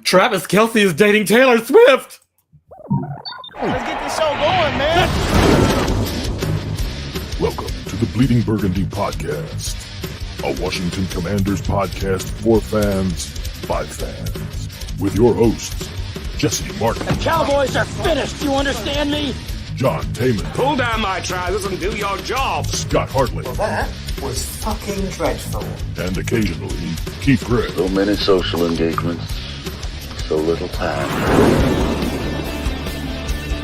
Travis Kelce is dating Taylor Swift. Let's get this show going, man. Welcome to the Bleeding Burgundy podcast, a Washington Commanders podcast for fans by fans, with your hosts, Jesse Martin. The Cowboys are finished. You understand me? John Taman. Pull down my trousers and do your job. Scott Hartley. Well, that was fucking dreadful. And occasionally, Keith Gregg. So many social engagements, so little time.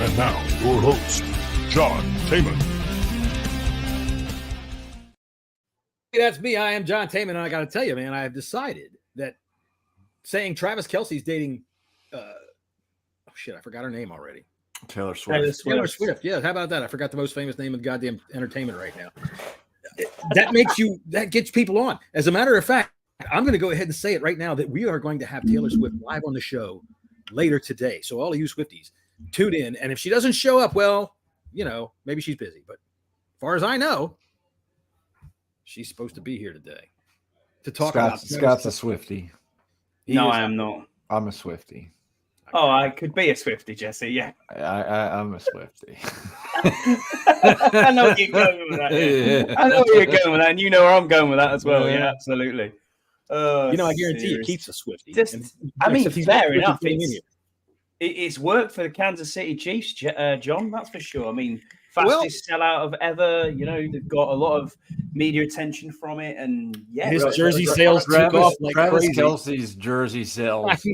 And now, your host, John Taman. Hey, that's me. I am John Taman, and I got to tell you, man, I have decided that saying Travis Kelce's dating, I forgot her name already. Taylor Swift. Taylor Swift. Yeah, how about that? I forgot the most famous name in goddamn entertainment right now. That gets people on. As a matter of fact, I'm going to go ahead and say it right now that we are going to have Taylor Swift live on the show later today. So all of you Swifties, tune in. And if she doesn't show up, well, maybe she's busy. But as far as I know, she's supposed to be here today to talk about. Scott's a Swiftie. No, I am not. I'm a Swiftie. Oh, I could be a Swiftie, Jesse. Yeah, I'm a Swiftie. I know where you're going with that. Yeah. I know where you're going with that, and you know where I'm going with that as well. Yeah, absolutely. I guarantee it keeps a Swiftie. Fair enough. It's worked for the Kansas City Chiefs, John. That's for sure. I mean, fastest sellout of ever. They've got a lot of media attention from it, and his jersey sales took off like Travis crazy. Kelce's jersey sales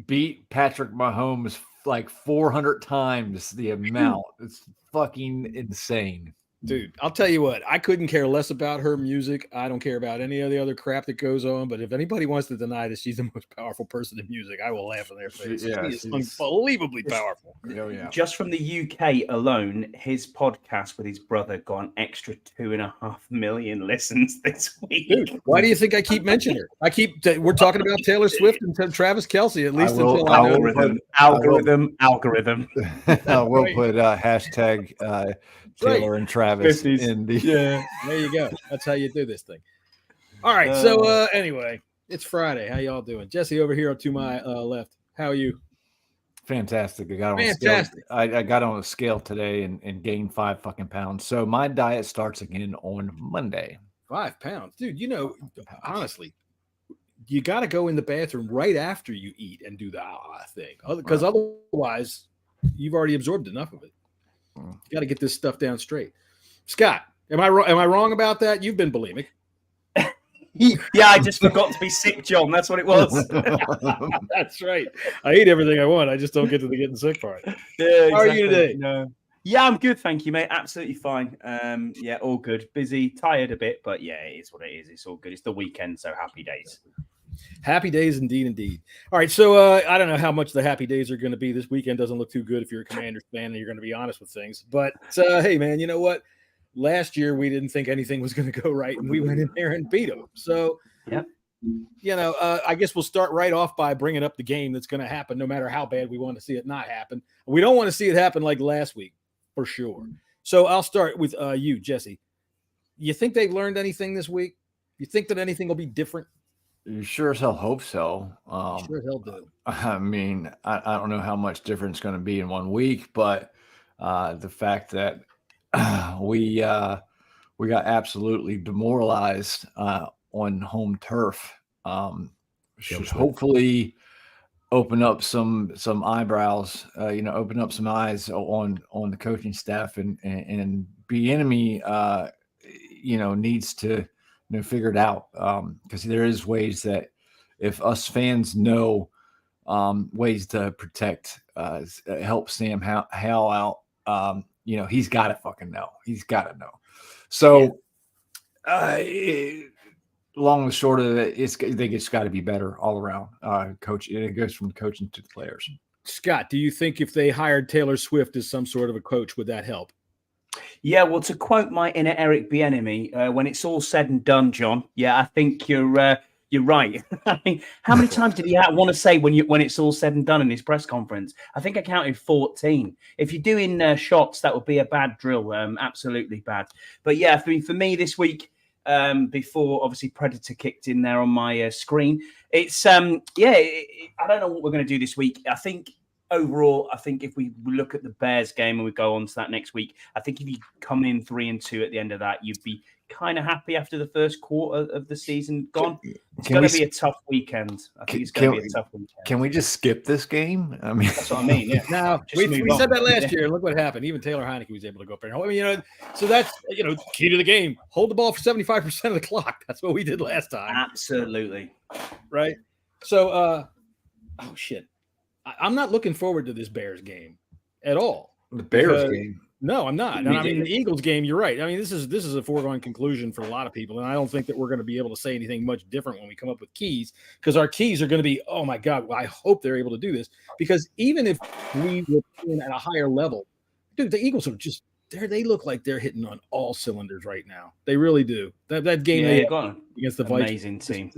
beat Patrick Mahomes like 400 times the amount. It's fucking insane. Dude, I'll tell you what, I couldn't care less about her music. I don't care about any of the other crap that goes on. But if anybody wants to deny that she's the most powerful person in music, I will laugh in their face. She is unbelievably powerful. Oh, yeah. Just from the UK alone, his podcast with his brother got an extra 2.5 million listens this week. Dude, why do you think I keep mentioning her? We're talking about Taylor Swift and Travis Kelce, at least until algorithm. I will put hashtag Taylor and Travis in the there you go. That's how you do this thing. All right. So anyway, it's Friday. How y'all doing? Jesse over here to my left. How are you? Fantastic. I got on a scale today and gained 5 fucking pounds. So my diet starts again on Monday. 5 pounds, dude. Honestly, you got to go in the bathroom right after you eat and do the thing, because otherwise, you've already absorbed enough of it. You got to get this stuff down straight. Scott, am I wrong about that? You've been bulimic. Yeah, I just forgot to be sick, John. That's what it was. That's right. I eat everything I want. I just don't get to the getting sick part. Yeah, exactly. How are you today? No. Yeah, I'm good. Thank you, mate. Absolutely fine. All good. Busy, tired a bit, but yeah, it is what it is. It's all good. It's the weekend, so happy days. Happy days indeed. All right, so I don't know how much the happy days are going to be. This weekend doesn't look too good if you're a Commanders fan and you're going to be honest with things. But hey, man, you know what? Last year we didn't think anything was going to go right, and we went in there and beat them. So, I guess we'll start right off by bringing up the game that's going to happen, no matter how bad we want to see it not happen. We don't want to see it happen like last week, for sure. So I'll start with you, Jesse. You think they've learned anything this week? You think that anything will be different? You sure as hell hope so. Sure as hell do. I mean, I don't know how much difference it's going to be in 1 week, but the fact that we got absolutely demoralized on home turf should hopefully open up some eyebrows, open up some eyes on the coaching staff and Bieniemy, needs to figure it out, because there is ways that if us fans know ways to protect, help Sam Howell out, he's got to fucking know. He's got to know. So long and short of it, I think it's got to be better all around. Coach, it goes from coaching to the players. Scott, do you think if they hired Taylor Swift as some sort of a coach, would that help? Yeah, well, to quote my inner Eric Bieniemy, when it's all said and done, John, I think you're right. I mean, how many times did he want to say when it's all said and done in his press conference? I think I counted 14. If you're doing shots, that would be a bad drill, absolutely bad. But yeah, for me this week, before obviously Predator kicked in there on my screen. It's I don't know what we're going to do this week. I think overall, if we look at the Bears game and we go on to that next week, I think if you come in 3-2 at the end of that, you'd be kind of happy after the first quarter of the season gone. It's going to be a tough weekend. I think it's going to be a tough weekend. Can we just skip this game? I mean, that's what I mean. Yeah. No, we said that last year. Look what happened. Even Taylor Heineke was able to go up there. I mean, so that's key to the game. Hold the ball for 75% of the clock. That's what we did last time. Absolutely. Right. So, oh shit, I'm not looking forward to this Bears game at all. The Bears game. No, I'm not. And I mean, the Eagles game, you're right. I mean, this is a foregone conclusion for a lot of people, and I don't think that we're going to be able to say anything much different when we come up with keys, because our keys are going to be, oh my God, well, I hope they're able to do this, because even if we were playing at a higher level, dude, the Eagles are just they look like they're hitting on all cylinders right now. They really do. That game against the Vikings, amazing team.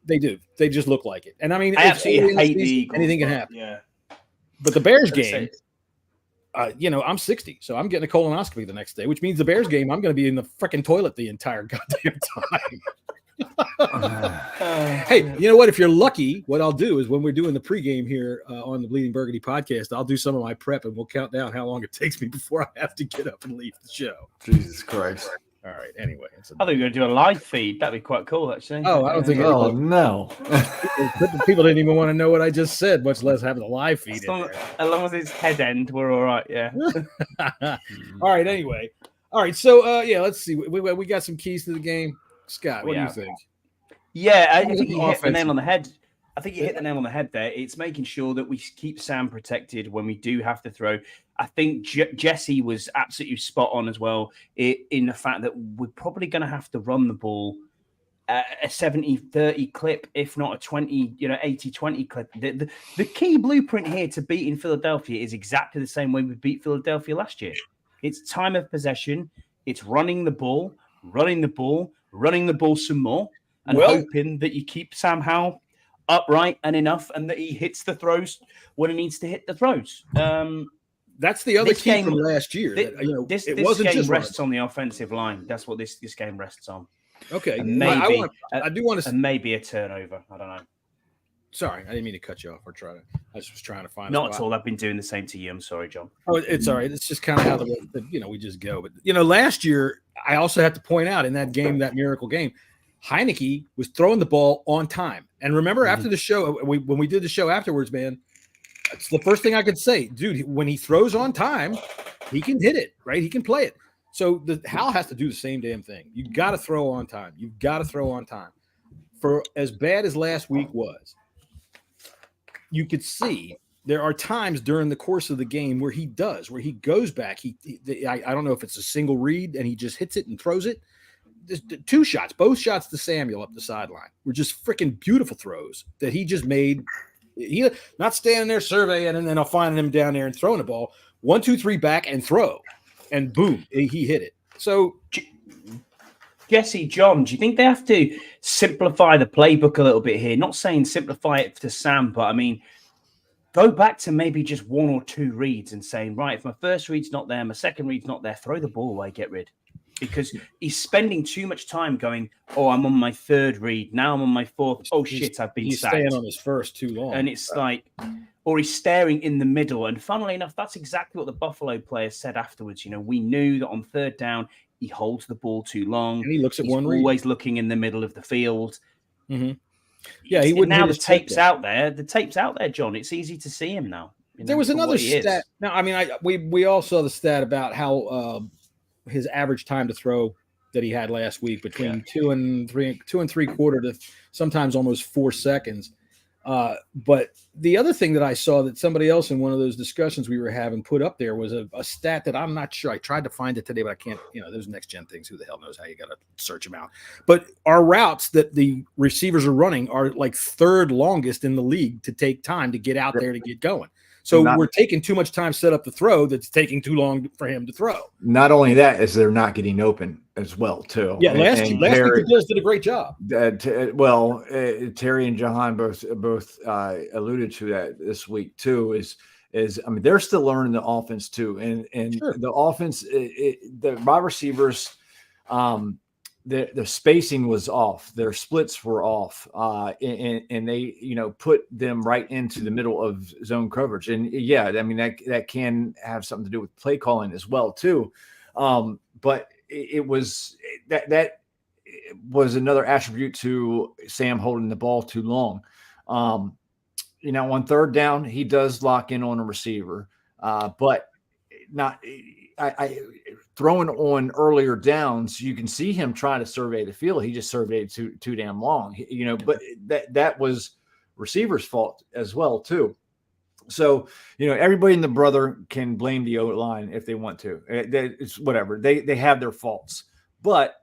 They do. They just look like it. And I mean, I absolutely hate the Eagles. Anything can happen. Yeah. But the Bears game. I'm 60, so I'm getting a colonoscopy the next day, which means the Bears game, I'm going to be in the freaking toilet the entire goddamn time. Hey, you know what? If you're lucky, what I'll do is when we're doing the pregame here on the Bleeding Burgundy podcast, I'll do some of my prep and we'll count down how long it takes me before I have to get up and leave the show. Jesus Christ. All right. Anyway, I thought you were going to do a live feed. That'd be quite cool, actually. Oh, I don't think. Oh no! People didn't even want to know what I just said, much less have the live feed. As long as it's head end, we're all right. Yeah. All right. Anyway. All right. So let's see. We got some keys to the game. Scott, what do you think? Yeah, I think you hit the nail on the head. I think you hit the nail on the head there. It's making sure that we keep Sam protected when we do have to throw. I think Jesse was absolutely spot on as well in the fact that we're probably going to have to run the ball at a 70-30 clip, if not a 80-20 clip. The key blueprint here to beating Philadelphia is exactly the same way we beat Philadelphia last year. It's time of possession. It's running the ball some more, and hoping that you keep Sam Howell upright and enough, and that he hits the throws when he needs to hit the throws. That's the other key from last year. This game rests on the offensive line. That's what this game rests on. Okay, and maybe I do want to, and maybe a turnover. I don't know. Sorry, I didn't mean to cut you off. I just was trying to find. Not at all. I've been doing the same to you. I'm sorry, John. Oh, it's all right. It's just kind of how we just go. But last year I also have to point out in that game, that miracle game, Heineke was throwing the ball on time. And remember, after the show, when we did the show afterwards, man, it's the first thing I could say, dude. When he throws on time, he can hit it, right? He can play it. So Hal has to do the same damn thing. You got to throw on time. You've got to throw on time. For as bad as last week was, you could see there are times during the course of the game where he goes back. I don't know if it's a single read and he just hits it and throws it. Two shots, both shots to Samuel up the sideline were just freaking beautiful throws that he just made. He not standing there surveying and then I'll find him down there and throwing the ball. 1, 2, 3 back and throw, and boom, he hit it. So, Jesse, John, do you think they have to simplify the playbook a little bit here? Not saying simplify it to Sam, but I mean, go back to maybe just 1 or 2 reads and saying, right, if my first read's not there, my second read's not there, throw the ball away, get rid. Because he's spending too much time going, oh, I'm on my 3rd read. Now I'm on my 4th. Oh, shit, I've been sacked. He's staying on his first too long. And it's like, or he's staring in the middle. And funnily enough, that's exactly what the Buffalo players said afterwards. We knew that on 3rd down, he holds the ball too long. And he looks at he's one read. Always looking in the middle of the field. Mm-hmm. Yeah, he wouldn't. Now the tape's out there. The tape's out there, John. It's easy to see him now. There was another stat. Now, I mean, we all saw the stat about how his average time to throw that he had last week between 2 and 3/4 to sometimes almost 4 seconds. But the other thing that I saw that somebody else in one of those discussions we were having put up there was a stat that I'm not sure. I tried to find it today, but I can't. Those next gen things. Who the hell knows how you got to search them out? But our routes that the receivers are running are like 3rd longest in the league to take time to get out there to get going. So we're taking too much time to set up the throw that's taking too long for him to throw. Not only that, is they're not getting open as well, too. Yeah, last week the Bills did a great job. Terry and Jahan both alluded to that this week, too, is I mean, they're still learning the offense, too. And sure. The offense, the wide receivers, the spacing was off. Their splits were off, and they, put them right into the middle of zone coverage. And yeah, I mean that can have something to do with play calling as well too. But it was that was another attribute to Sam holding the ball too long. On third down, he does lock in on a receiver, but not. I throwing on earlier downs, you can see him trying to survey the field. He just surveyed too damn long, but that was receiver's fault as well too. So, everybody and the brother can blame the O-line if they want to. It's whatever. They have their faults. But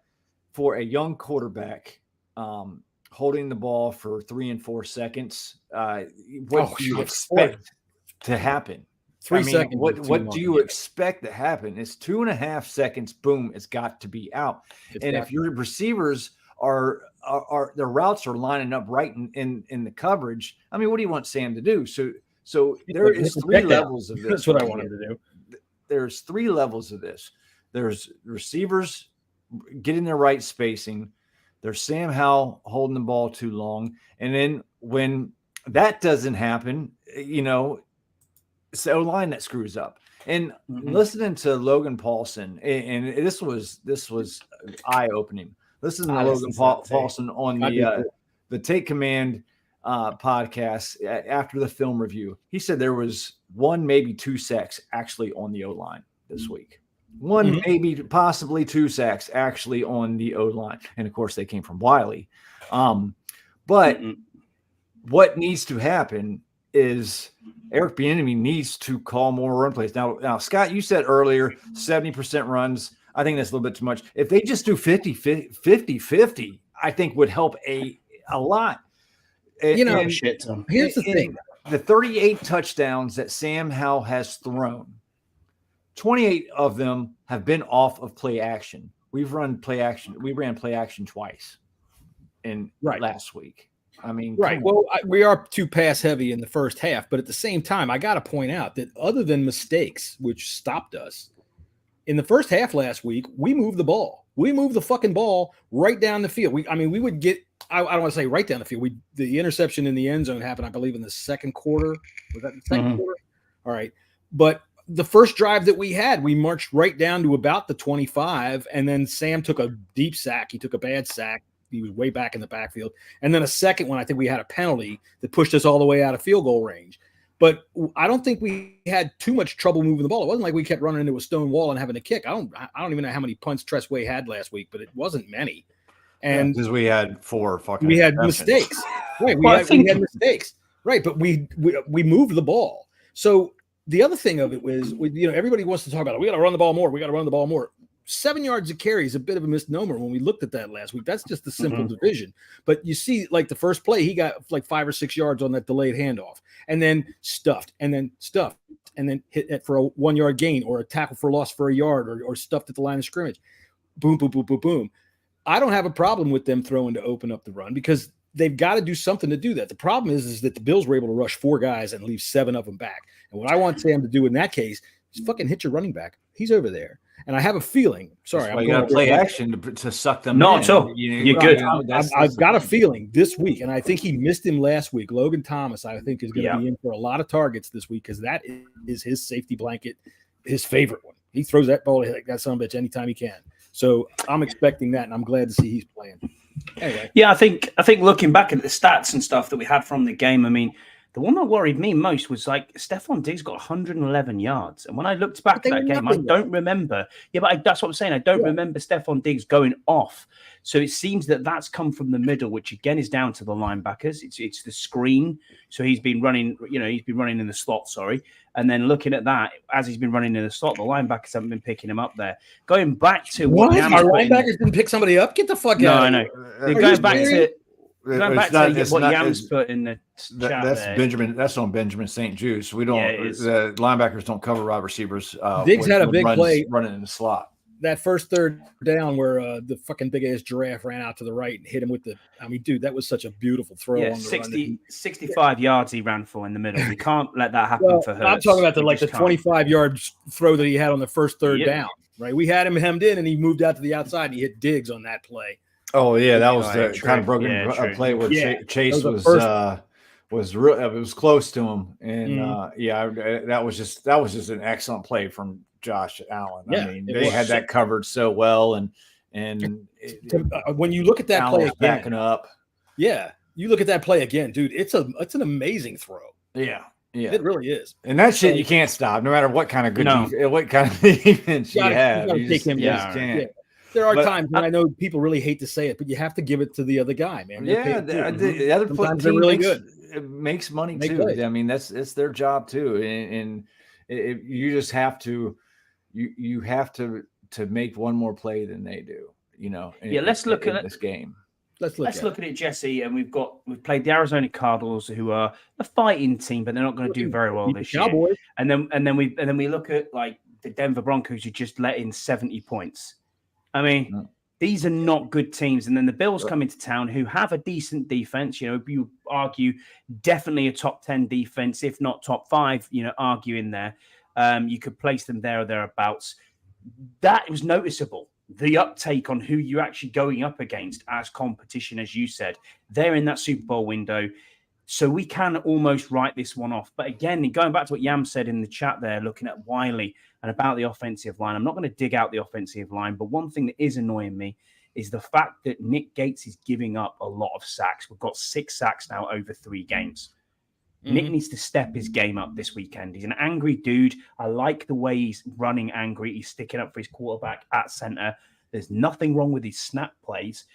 for a young quarterback, holding the ball for 3 and 4 seconds, what do you expect to happen? 3 seconds. What do you expect to happen? It's 2.5 seconds. Boom! It's got to be out. If your receivers are their routes are lining up right in the coverage, I mean, what do you want Sam to do? So there is 3 levels of this. That's what I wanted to do. There's 3 levels of this. There's receivers getting their right spacing. There's Sam Howell holding the ball too long, and then when that doesn't happen, it's the O-line that screws up. And listening to Logan Paulson, and this was eye-opening. Listening to Logan Paulson on the Take Command podcast after the film review, he said there was 1, maybe 2 sacks actually on the O-line this week. 1, maybe possibly 2 sacks actually on the O-line. And of course, they came from Wiley. But what needs to happen is Eric Bieniemy needs to call more run plays. Now, Scott, you said earlier 70% runs. I think that's a little bit too much. If they just do 50-50, I think would help a lot. Here's the thing. The 38 touchdowns that Sam Howell has thrown, 28 of them have been off of play action. We ran play action twice last week. I mean, right. Well, we are too pass heavy in the first half, but at the same time, I got to point out that other than mistakes, which stopped us in the first half last week, we moved the ball. We moved the fucking ball right down the field. We would get, I don't want to say right down the field. The interception in the end zone happened, I believe, in the second quarter. Was that the second quarter? All right. But the first drive that we had, we marched right down to about the 25, and then Sam took a deep sack. He took a bad sack. He was way back in the backfield. And then a second one, I think we had a penalty that pushed us all the way out of field goal range. But I don't think we had too much trouble moving the ball. It wasn't like we kept running into a stone wall and having to kick. I don't even know how many punts Tressway had last week, but it wasn't many. And because we had 4 fucking we had mistakes. Right. We had mistakes. Right. But we moved the ball. So the other thing of it was, everybody wants to talk about it. We got to run the ball more. We got to run the ball more. 7 yards of carry is a bit of a misnomer when we looked at that last week. That's just the simple division. But you see, like the first play, he got like 5 or 6 yards on that delayed handoff, and then stuffed, and then hit it for a 1 yard gain or a tackle for loss for a yard or stuffed at the line of scrimmage. Boom, boom, boom, boom, boom. I don't have a problem with them throwing to open up the run because they've got to do something to do that. The problem is that the Bills were able to rush 4 guys and leave 7 of them back. And what I want Sam to do in that case is fucking hit your running back. He's over there. And I have a feeling. Sorry, I'm going to play action to suck them. Not at all. You're good. I've got a feeling this week, and I think he missed him last week. Logan Thomas, I think, is going to be in for a lot of targets this week because that is his safety blanket, his favorite one. He throws that ball like that son of a bitch anytime he can. So I'm expecting that, and I'm glad to see he's playing. Anyway. Yeah, I think looking back at the stats and stuff that we had from the game, I mean, the one that worried me most was like Stephon Diggs got 111 yards. And when I looked back at that game, I don't remember. Yeah, but that's what I'm saying. I don't remember Stephon Diggs going off. So it seems that that's come from the middle, which again is down to the linebackers. It's the screen. So he's been running, in the slot, sorry. And then looking at that, as he's been running in the slot, the linebackers haven't been picking him up there. Going back to what our linebackers didn't pick somebody up? Get the fuck out of here. No. Going back to what Yams put in the chat that's there. Benjamin. That's on Benjamin St. Juice. We don't. The linebackers don't cover wide receivers. Diggs had a big play running in the slot. That first third down where the fucking big ass giraffe ran out to the right and hit him with the. I mean, dude, that was such a beautiful throw. Yeah, 65 yards he ran for in the middle. We can't let that happen for her. I'm talking about the 25 yard throw that he had on the first third down. right? We had him hemmed in, and he moved out to the outside, and he hit Diggs on that play. Oh yeah, that was the true. kind of broken Yeah, play where Yeah, Chase that was was real. It was close to him, and Mhm. that was just an excellent play from Josh Allen. Yeah, I mean, it they was. had that covered so well, and When you look at that Allen play was again, backing up. yeah, you look at that play again, dude. It's an amazing throw. Yeah, yeah, It really is. and that shit So- you can't stop, no matter what kind of No. what kind of defense you You have. gotta You take just, him you down. just can't. Yeah. There are But times when I know people really hate to say it, but you have to give it to the other guy, man. They're Yeah, paid too. the other Sometimes they're team really makes, good. it makes money Make too. plays. I mean, it's their job too, and you just have to you have to make one more play than they do. You know. Let's look in at this game. Let's look at it, Jesse. And we've played the Arizona Cardinals, who are a fighting team, but they're not going to do very well Beat the this year. Cowboys. And then we look at like the Denver Broncos, who just let in 70 points. I mean, these are not good teams. And then the Bills come into town, who have a decent defense. You know, you argue definitely a top 10 defense, if not top 5. You know, argue in there. You could place them there or thereabouts. That was noticeable. The uptake on who you're actually going up against as competition, as you said, they're in that Super Bowl window. So we can almost write this one off. But again, going back to what Yam said in the chat there, looking at Wiley and about the offensive line, I'm not going to dig out the offensive line, but one thing that is annoying me is the fact that Nick Gates is giving up a lot of sacks. We've got 6 sacks now over 3 games. Nick needs to step his game up this weekend. He's an angry dude. I like the way he's running angry. He's sticking up for his quarterback at center. There's nothing wrong with his snap plays,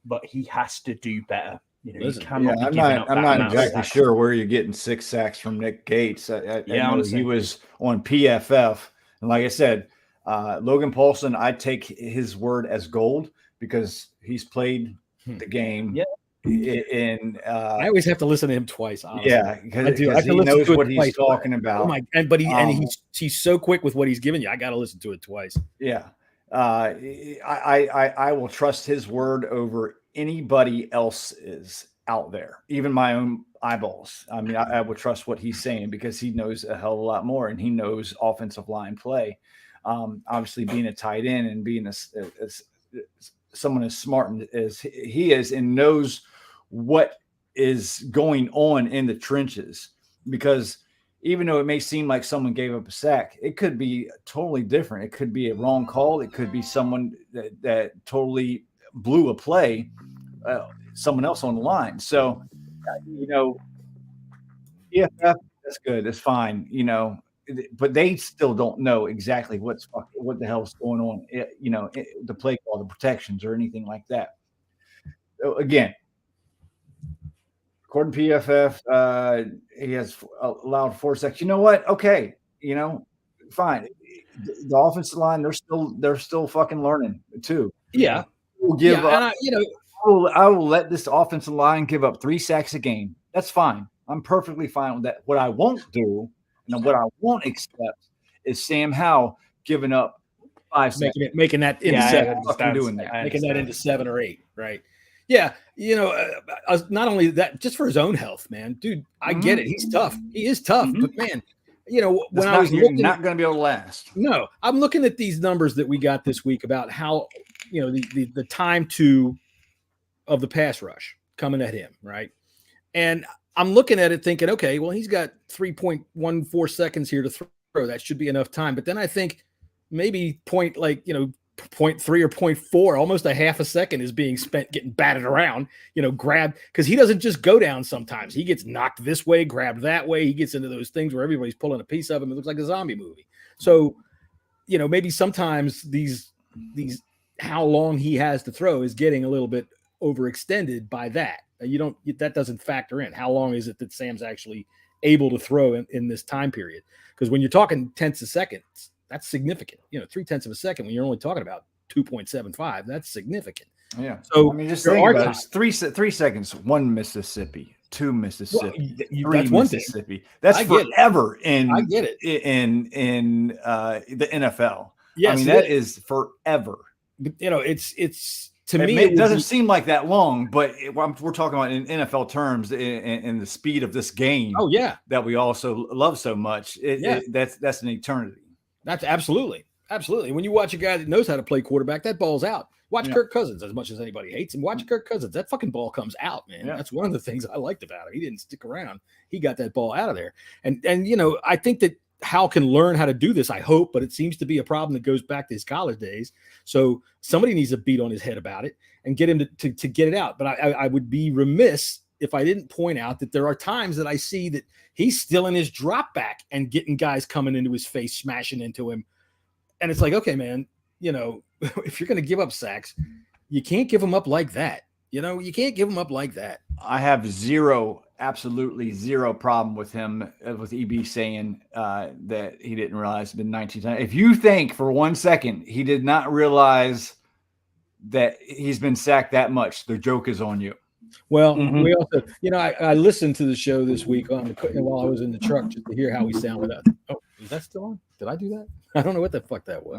but he has to do better. You know, Listen, cannot be I'm giving up that not amount of exactly sacks. sure where you're getting 6 sacks from Nick Gates. I know honestly. he was on PFF, and like I said, Logan Paulson, I take his word as gold because he's played the game. Yeah. I always have to listen to him twice. Honestly. Yeah, because he knows what he's talking about. Oh my! And he's so quick with what he's giving you. I got to listen to it twice. Yeah, I will trust his word over anybody else's out there, even my own eyeballs. I mean, I will trust what he's saying because he knows a hell of a lot more, and he knows offensive line play. Obviously, being a tight end and being someone as smart as he is and knows what is going on in the trenches, because even though it may seem like someone gave up a sack, it could be totally different. It could be a wrong call. It could be someone that totally blew a play, someone else on the line. So, yeah, that's good. That's fine. But they still don't know exactly what the hell's going on. The play call, the protections, or anything like that. So again, according to PFF, he has allowed 4 sacks. You know what? Okay, fine. The offensive line, they're still fucking learning too. Yeah, we'll give up. I will let this offensive line give up 3 sacks a game. That's fine. I'm perfectly fine with that. What I won't do, and what I won't accept, is Sam Howell giving up 5 sacks. Making that into 7. Doing that. Making that into 7 or 8, right? Yeah, not only that, just for his own health, man, dude. I get it. He's tough. He is tough, but man, when I was looking, not going to be able to last. No, I'm looking at these numbers that we got this week about how the time of the pass rush coming at him, right? And I'm looking at it thinking, okay, well, he's got 3.14 seconds here to throw. That should be enough time. But then I think maybe 0.3 or 0.4, almost a half a second is being spent getting batted around, grabbed, because he doesn't just go down sometimes. He gets knocked this way, grabbed that way. He gets into those things where everybody's pulling a piece of him. It looks like a zombie movie. So, maybe sometimes these how long he has to throw is getting a little bit overextended by that. That doesn't factor in. How long is it that Sam's actually able to throw in this time period? Because when you're talking tenths of seconds, that's significant. 0.3 of a second when you're only talking about 2.75, that's significant. Yeah. So just think about it. 3 seconds, 1 Mississippi, 2 Mississippi, 3 that's one Mississippi. Thing. That's forever I get it. in the NFL. Yes, I mean, that is forever. It's to me, it doesn't seem like that long, but we're talking about in NFL terms in the speed of this game. Oh yeah, that we also love so much. That's an eternity. That's absolutely. Absolutely. When you watch a guy that knows how to play quarterback, that ball's out. Watch Yeah. Kirk Cousins, as much as anybody hates him. Watch Kirk Cousins. That fucking ball comes out, man. Yeah. That's one of the things I liked about him. He didn't stick around. He got that ball out of there. And I think that Hal can learn how to do this, I hope, but it seems to be a problem that goes back to his college days. So somebody needs to beat on his head about it and get him to get it out. But I would be remiss if I didn't point out that there are times that I see that he's still in his drop back and getting guys coming into his face, smashing into him. And it's like, okay, man, if you're going to give up sacks, you can't give them up like that. You can't give them up like that. I have absolutely zero problem with him, with EB saying that he didn't realize it's been 19 times. If you think for 1 second he did not realize that he's been sacked that much, the joke is on you. Well, we also, I listened to the show this week while I was in the truck just to hear how he sounded. Oh, is that still on? Did I do that? I don't know what the fuck that was.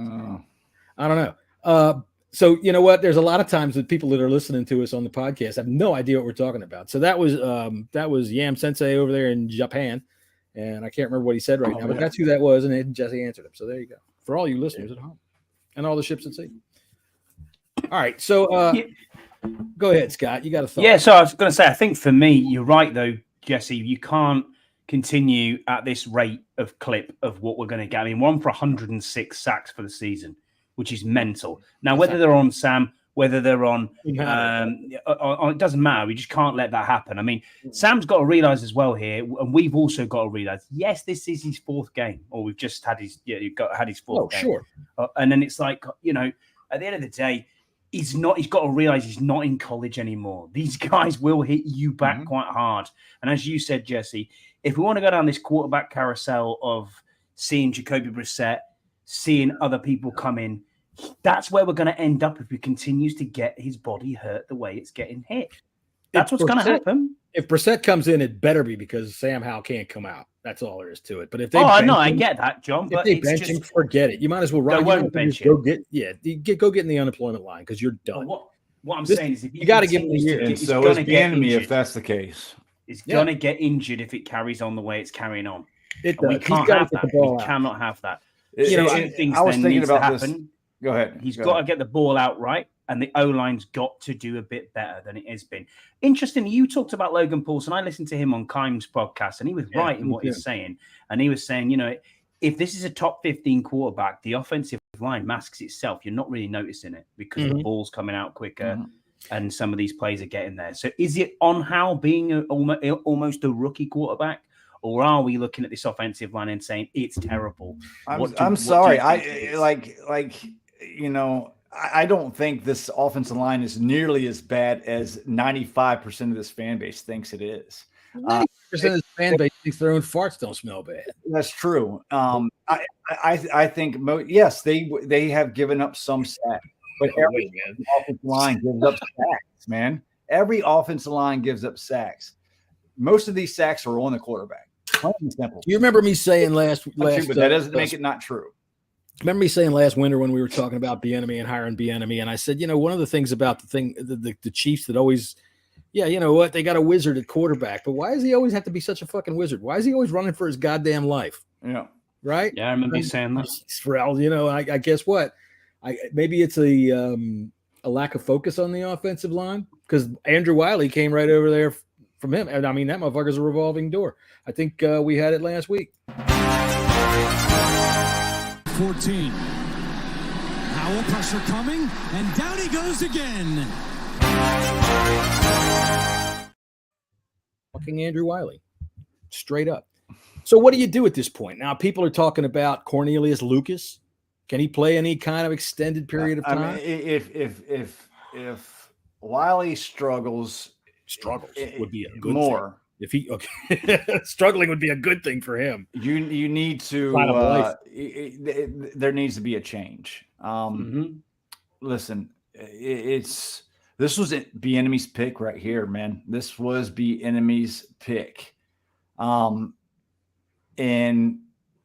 I don't know. So you know what? There's a lot of times that people that are listening to us on the podcast have no idea what we're talking about. So that was Yam Sensei over there in Japan, and I can't remember what he said right now, but that's who that was, and Jesse answered him. So there you go. For all you listeners at home, and all the ships at sea. All right, so go ahead, Scott. You got a thought? Yeah, so I was going to say, I think for me, you're right though, Jesse. You can't continue at this rate of clip of what we're going to get. I mean, we're on for 106 sacks for the season, which is mental. Now, whether they're on Sam, whether they're on, it doesn't matter. We just can't let that happen. I mean, Sam's got to realize as well here, and we've also got to realize, yes, this is his fourth game, or we've just had his, had his fourth game. Sure. And then it's like, at the end of the day, he's got to realize he's not in college anymore. These guys will hit you back quite hard. And as you said, Jesse, if we want to go down this quarterback carousel of seeing Jacoby Brissett, seeing other people come in, that's where we're going to end up if he continues to get his body hurt the way it's getting hit. That's what's going to happen. If Brissett comes in, it better be because Sam Howell can't come out. That's all there is to it. But if they I get that, John. But if they bench him, forget it. You might as well go get in the unemployment line because you're done. What I'm saying is, if you got to give him a year. And so is the enemy if that's the case. He's going to get injured if it carries on the way it's carrying on. We can't have that. We cannot have that. I was thinking about this. Go ahead. He's got to get the ball out right, and the O-line's got to do a bit better than it has been. Interesting, you talked about Logan Paulson. I listened to him on Kime's podcast, and he was right in what he's saying. And he was saying, if this is a top 15 quarterback, the offensive line masks itself. You're not really noticing it because the ball's coming out quicker, and some of these plays are getting there. So is it on Hal being almost a rookie quarterback? Or are we looking at this offensive line and saying it's terrible? I'm sorry. I don't think this offensive line is nearly as bad as 95% of this fan base thinks it is. 90% of this fan base thinks their own farts don't smell bad. That's true. I think yes, they have given up some sacks, but every offensive line gives up sacks, man. Every offensive line gives up sacks. Most of these sacks are on the quarterback. Plain and simple. You remember me saying last but that doesn't make it not true. Remember me saying last winter when we were talking about Bieniemy and hiring Bieniemy, and I said, one of the things about the Chiefs that always, they got a wizard at quarterback, but why does he always have to be such a fucking wizard? Why is he always running for his goddamn life? Yeah, right. Yeah, I remember you saying that. Well, I guess what, maybe it's a lack of focus on the offensive line because Andrew Wiley came right over there from him, and I mean that motherfucker's a revolving door. I think we had it last week. 14. Howell pressure coming, and down he goes again. Fucking Andrew Wiley. Straight up. So what do you do at this point? Now, people are talking about Cornelius Lucas. Can he play any kind of extended period of time? I mean, if Wiley struggles would be a good more. Thing. If he struggling would be a good thing for him. You need to there needs to be a change. Listen, this was Bieniemy's pick right here, man. This was Bieniemy's pick. And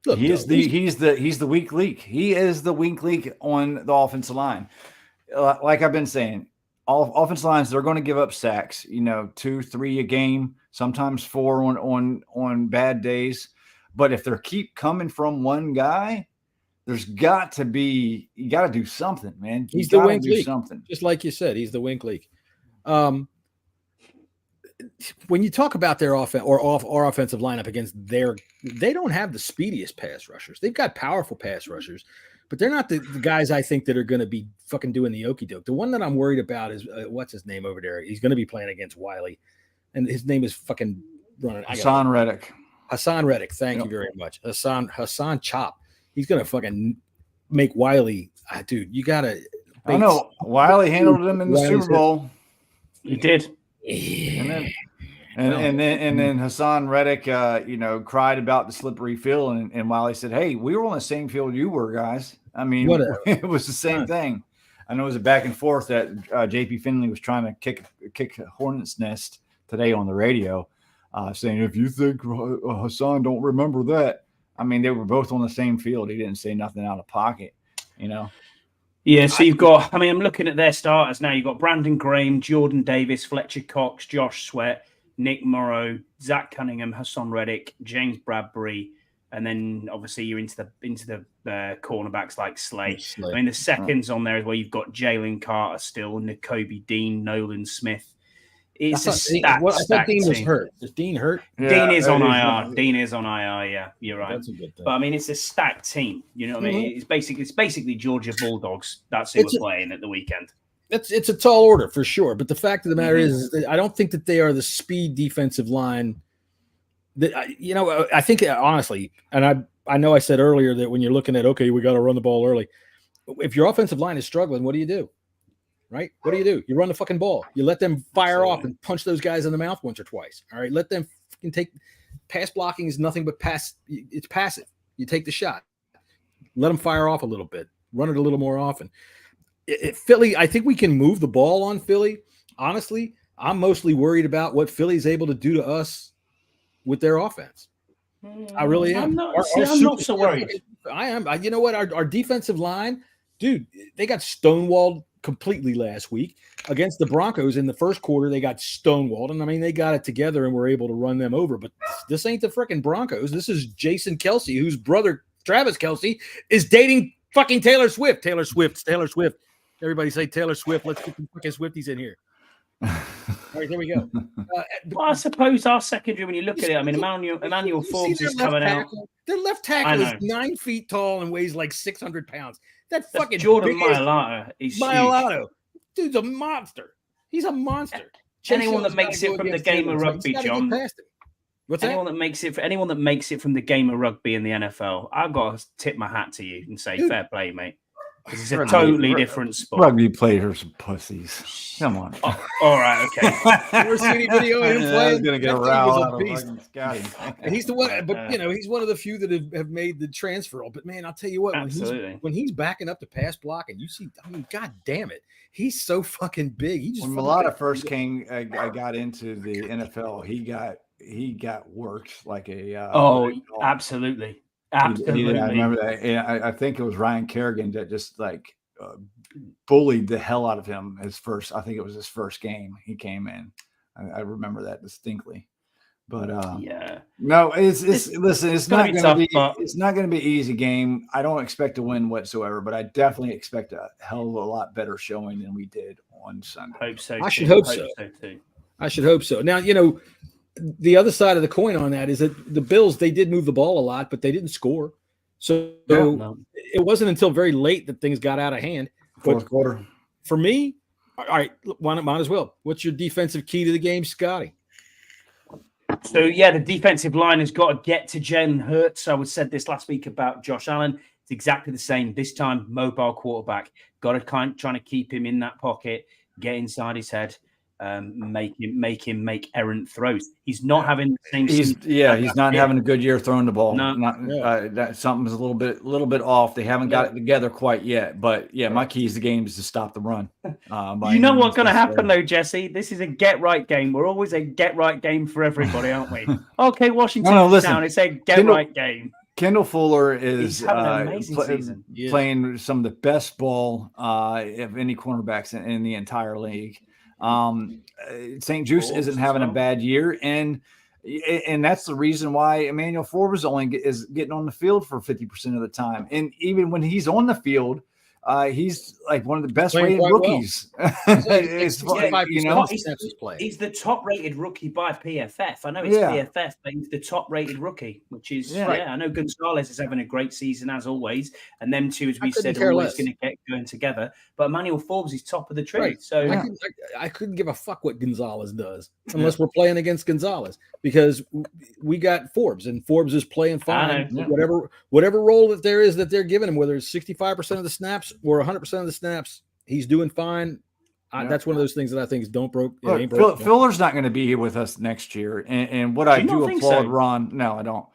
look, he's the weak link. He is the weak link on the offensive line. Like I've been saying, all offensive lines, they're going to give up sacks, 2, 3 a game, sometimes 4 on bad days. But if they keep coming from one guy, there's got to be, you got to do something, man. He's the wink do leak. something. Just like you said, he's the wink leak. When you talk about their offense or our offensive lineup against they don't have the speediest pass rushers. They've got powerful pass rushers, but they're not the guys I think that are going to be fucking doing the okie doke. The one that I'm worried about is what's his name over there? He's going to be playing against Wiley, and his name is fucking running. Hassan Reddick. Hassan Reddick. Thank you very much. Hassan Chop. He's going to fucking make Wiley. Dude, you got to. I know. Wiley handled him in the Super Bowl. He did. Yeah. And then Hassan Reddick, cried about the slippery field, and Wiley said, "Hey, we were on the same field you were, guys. I mean, it was the same thing." I know it was a back and forth that JP Finley was trying to kick a hornet's nest today on the radio, saying, "If you think Hassan don't remember that," I mean, they were both on the same field. He didn't say nothing out of pocket, Yeah, so you've got, I'm looking at their starters now. You've got Brandon Graham, Jordan Davis, Fletcher Cox, Josh Sweat, Nick Morrow, Zach Cunningham, Hassan Reddick, James Bradbury, and then obviously you're into the cornerbacks like Slay. I mean, the seconds on there as well. You've got Jalen Carter still, N'Kobe Dean, Nolan Smith. It's I thought Dean was hurt. Is Dean hurt? Dean is on IR. Dean is on IR. Yeah, you're right. That's a good thing. But I mean, it's a stacked team. You know what I mean? It's basically Georgia Bulldogs. That's who we're playing at the weekend. It's a tall order for sure. But the fact of the matter is that I don't think that they are the speed defensive line. That I think honestly, and I know I said earlier that when you're looking at we got to run the ball early. If your offensive line is struggling, what do? Right? What do? You run the fucking ball. You let them fire off and punch those guys in the mouth once or twice. All right. Let them fucking take pass blocking is nothing but pass. It's passive. You take the shot. Let them fire off a little bit. Run it a little more often. Philly, I think we can move the ball on Philly. Honestly, I'm mostly worried about what Philly's able to do to us with their offense. I really am. I'm not so worried. I am. You know what? Our defensive line, dude, they got stonewalled completely last week against the Broncos in the first quarter. They got stonewalled, and I mean they got it together and were able to run them over. But this ain't the freaking Broncos. This is Jason Kelsey, whose brother Travis Kelsey is dating fucking Taylor Swift. Taylor Swift. Everybody say Taylor Swift. Let's get the fucking Swifties in here. All right, there we go. Well, I suppose our secondary, when you look at it, I mean, Emmanuel Forbes is coming out. Their left tackle is 9 feet tall and weighs like 600 pounds. That's fucking Jordan Mailata. Mailata. Dude's a monster. He's a monster. Anyone that makes it from the game of rugby, John. Anyone that makes it from the game of rugby in the NFL, I've got to tip my hat to you and say, fair play, mate. It's a totally different sport. Rugby players are some pussies. Come on. Oh, all right, okay. Never seen any video of him playing. He's gonna get a row out of Scotty. And he's the one, but he's one of the few that have made the transfer. But man, I'll tell you what, when he's backing up the pass block, and you see, I mean, god damn it, he's so fucking big. He just when Mailata first came, I got into the NFL. He got worked like a. Absolutely. Absolutely. I remember that. And I think it was Ryan Kerrigan that just bullied the hell out of him I think it was his first game he came in. I remember that distinctly. But no, it's not going to be an easy game. I don't expect to win whatsoever, but I definitely expect a hell of a lot better showing than we did on Sunday. Hope so. I should hope so. I should hope so. Now, the other side of the coin on that is that the Bills, they did move the ball a lot, but they didn't score. So it wasn't until very late that things got out of hand. Fourth quarter. For me, all right, might as well. What's your defensive key to the game, Scotty? So, the defensive line has got to get to Jalen Hurts. I said this last week about Josh Allen. It's exactly the same. This time, mobile quarterback. Got to trying to keep him in that pocket, get inside his head. Make him make errant throws. He's not having the same. He's not having a good year throwing the ball. No. That something's a little bit off. They haven't got it together quite yet. But my keys to the game is to stop the run. You know what's going to happen though, Jesse? This is a get right game. We're always a get right game for everybody, aren't we? Okay, Washington down. It's a get right game. Kendall Fuller is season. Playing some of the best ball of any cornerbacks in the entire league. St. Juice isn't having a bad year, and And that's the reason why Emmanuel Forbes is getting on the field for 50% of the time. And even when he's on the field, he's like one of the best rated rookies. Well. He's the top rated rookie by PFF. I know it's PFF, but he's the top rated rookie, which is I know Gonzalez is having a great season as always, and them two, as we said, are always going to get going together. But Emmanuel Forbes is top of the tree. Right. So I couldn't give a fuck what Gonzalez does unless we're playing against Gonzalez, because we got Forbes, and Forbes is playing fine. Whatever role that there is that they're giving him, whether it's 65% of the snaps or 100% of the snaps, he's doing fine. That's one of those things that I think is ain't broke. Fuller's not going to be here with us next year. And what I do applaud Ron, no, I don't.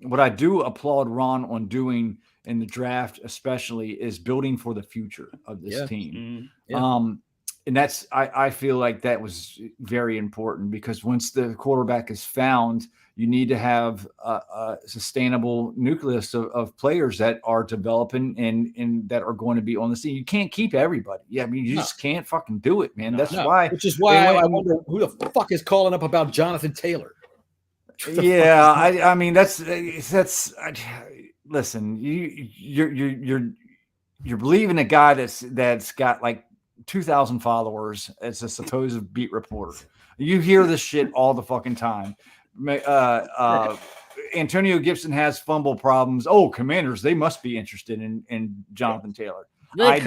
What I do applaud Ron on doing in the draft, especially, is building for the future of this team. And that's, I feel like that was very important, because once the quarterback is found, you need to have a sustainable nucleus of players that are developing and that are going to be on the scene. You can't keep everybody. Yeah, I mean, you just can't fucking do it, man. That's why. Which is why I wonder who the fuck is calling up about Jonathan Taylor. Yeah, I mean that's. Listen, you're believing a guy that's got like 2,000 followers as a supposed beat reporter. You hear this shit all the fucking time. Antonio Gibson has fumble problems. Oh, Commanders, they must be interested in Jonathan Taylor. I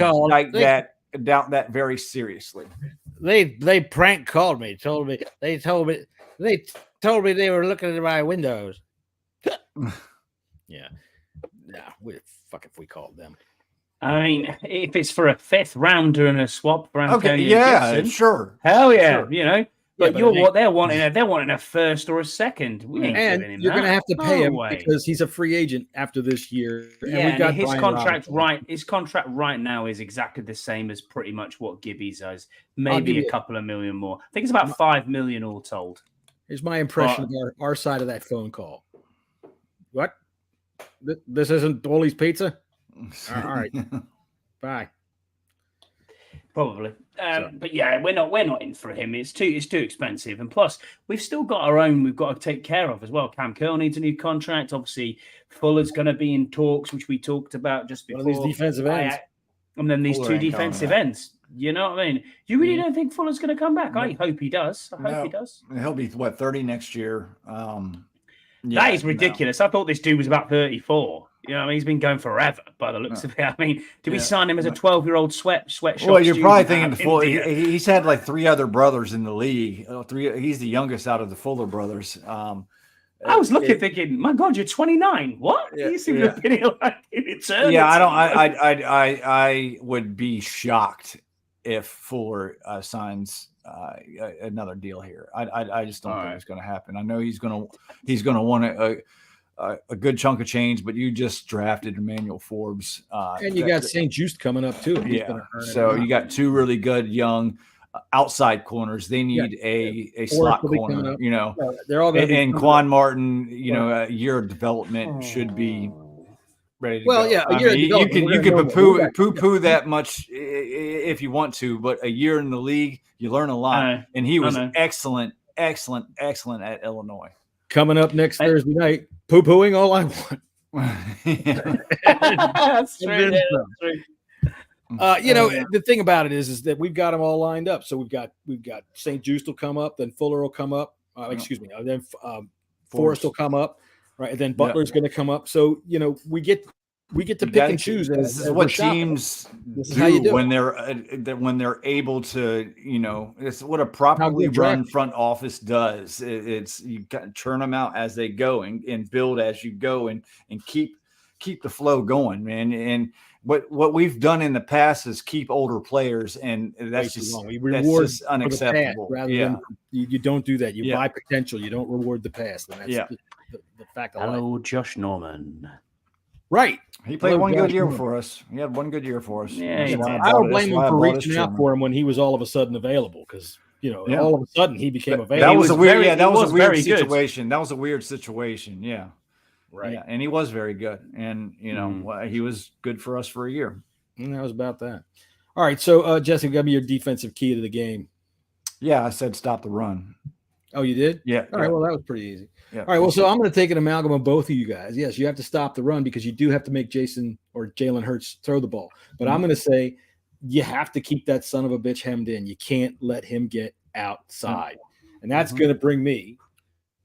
doubt that very seriously. They prank called me. They told me they were looking at my windows. Yeah. Fuck if we called them. I mean, if it's for a 5th rounder and a swap for Antonio Gibson, sure. Hell yeah, sure. You know. But what they're wanting. They're wanting a 1st or a 2nd. We ain't giving him you're going to have to pay him because he's a free agent after this year. And we got his contract His contract right now is exactly the same as pretty much what Gibby's is. Maybe a couple of million more. I think it's about $5 million all told. Here's my impression of our side of that phone call. What? This isn't Dolly's Pizza? All right. Bye. Probably, but yeah, we're not in for him. It's too expensive, and plus we've still got our own. We've got to take care of as well. Cam Curl needs a new contract. Obviously, Fuller's going to be in talks, which we talked about just before. One of these defensive ends, and then these two defensive ends. You know what I mean? You really don't think Fuller's going to come back? I hope he does. I hope he does. He'll be 30 next year. That is ridiculous. I thought this dude was about 34. You know, I mean, he's been going forever by the looks of it. I mean, do we sign him as a 12-year-old sweatshop? Well, you're probably thinking he's had like 3 other brothers in the league. He's the youngest out of the Fuller brothers. I was thinking, my God, you're 29. What? You seem to be like in eternity. Yeah, I would be shocked if Fuller signs another deal here. I just don't think it's going to happen. I know he's going to want a good chunk of change, but you just drafted Emmanuel Forbes. And you got St. Just coming up too. So you got 2 really good young outside corners. They need a slot corner, you know. They're all and Quan Martin, you know, a year of development should be ready to go. Yeah, you can poo-poo that much if you want to, but a year in the league, you learn a lot. And he was excellent at Illinois. Coming up next Thursday night, poo-pooing all I want. That's true. You know, the thing about it is that we've got them all lined up. So we've got St. Just will come up, then Fuller will come up. Then Forrest will come up, right? And then Butler's going to come up. So you know, we get to pick and choose. This is what teams do when they're able to, you know, it's what a properly run front office does. It's you got to churn them out as they go and build as you go and keep the flow going, man. And what we've done in the past is keep older players, and that's just unacceptable. Rather than you don't do that. You buy potential. You don't reward the past. And that's the fact. Hello, Josh Norman. Right. He played one good year for us. He had one good year for us. Yeah, I don't blame him for reaching out for him when he was all of a sudden available, because all of a sudden he became available. That was a weird. That was a weird situation. That was a weird situation. Yeah. Right. Yeah, and he was very good, and he was good for us for a year. And that was about that. All right, so Jesse, give me your defensive key to the game. Yeah, I said stop the run. Oh, you did? Yeah. All right. Well, that was pretty easy. Yeah. All right. Well, so I'm going to take an amalgam of both of you guys. Yes, you have to stop the run because you do have to make Jason or Jalen Hurts throw the ball. But I'm going to say you have to keep that son of a bitch hemmed in. You can't let him get outside. And that's going to bring me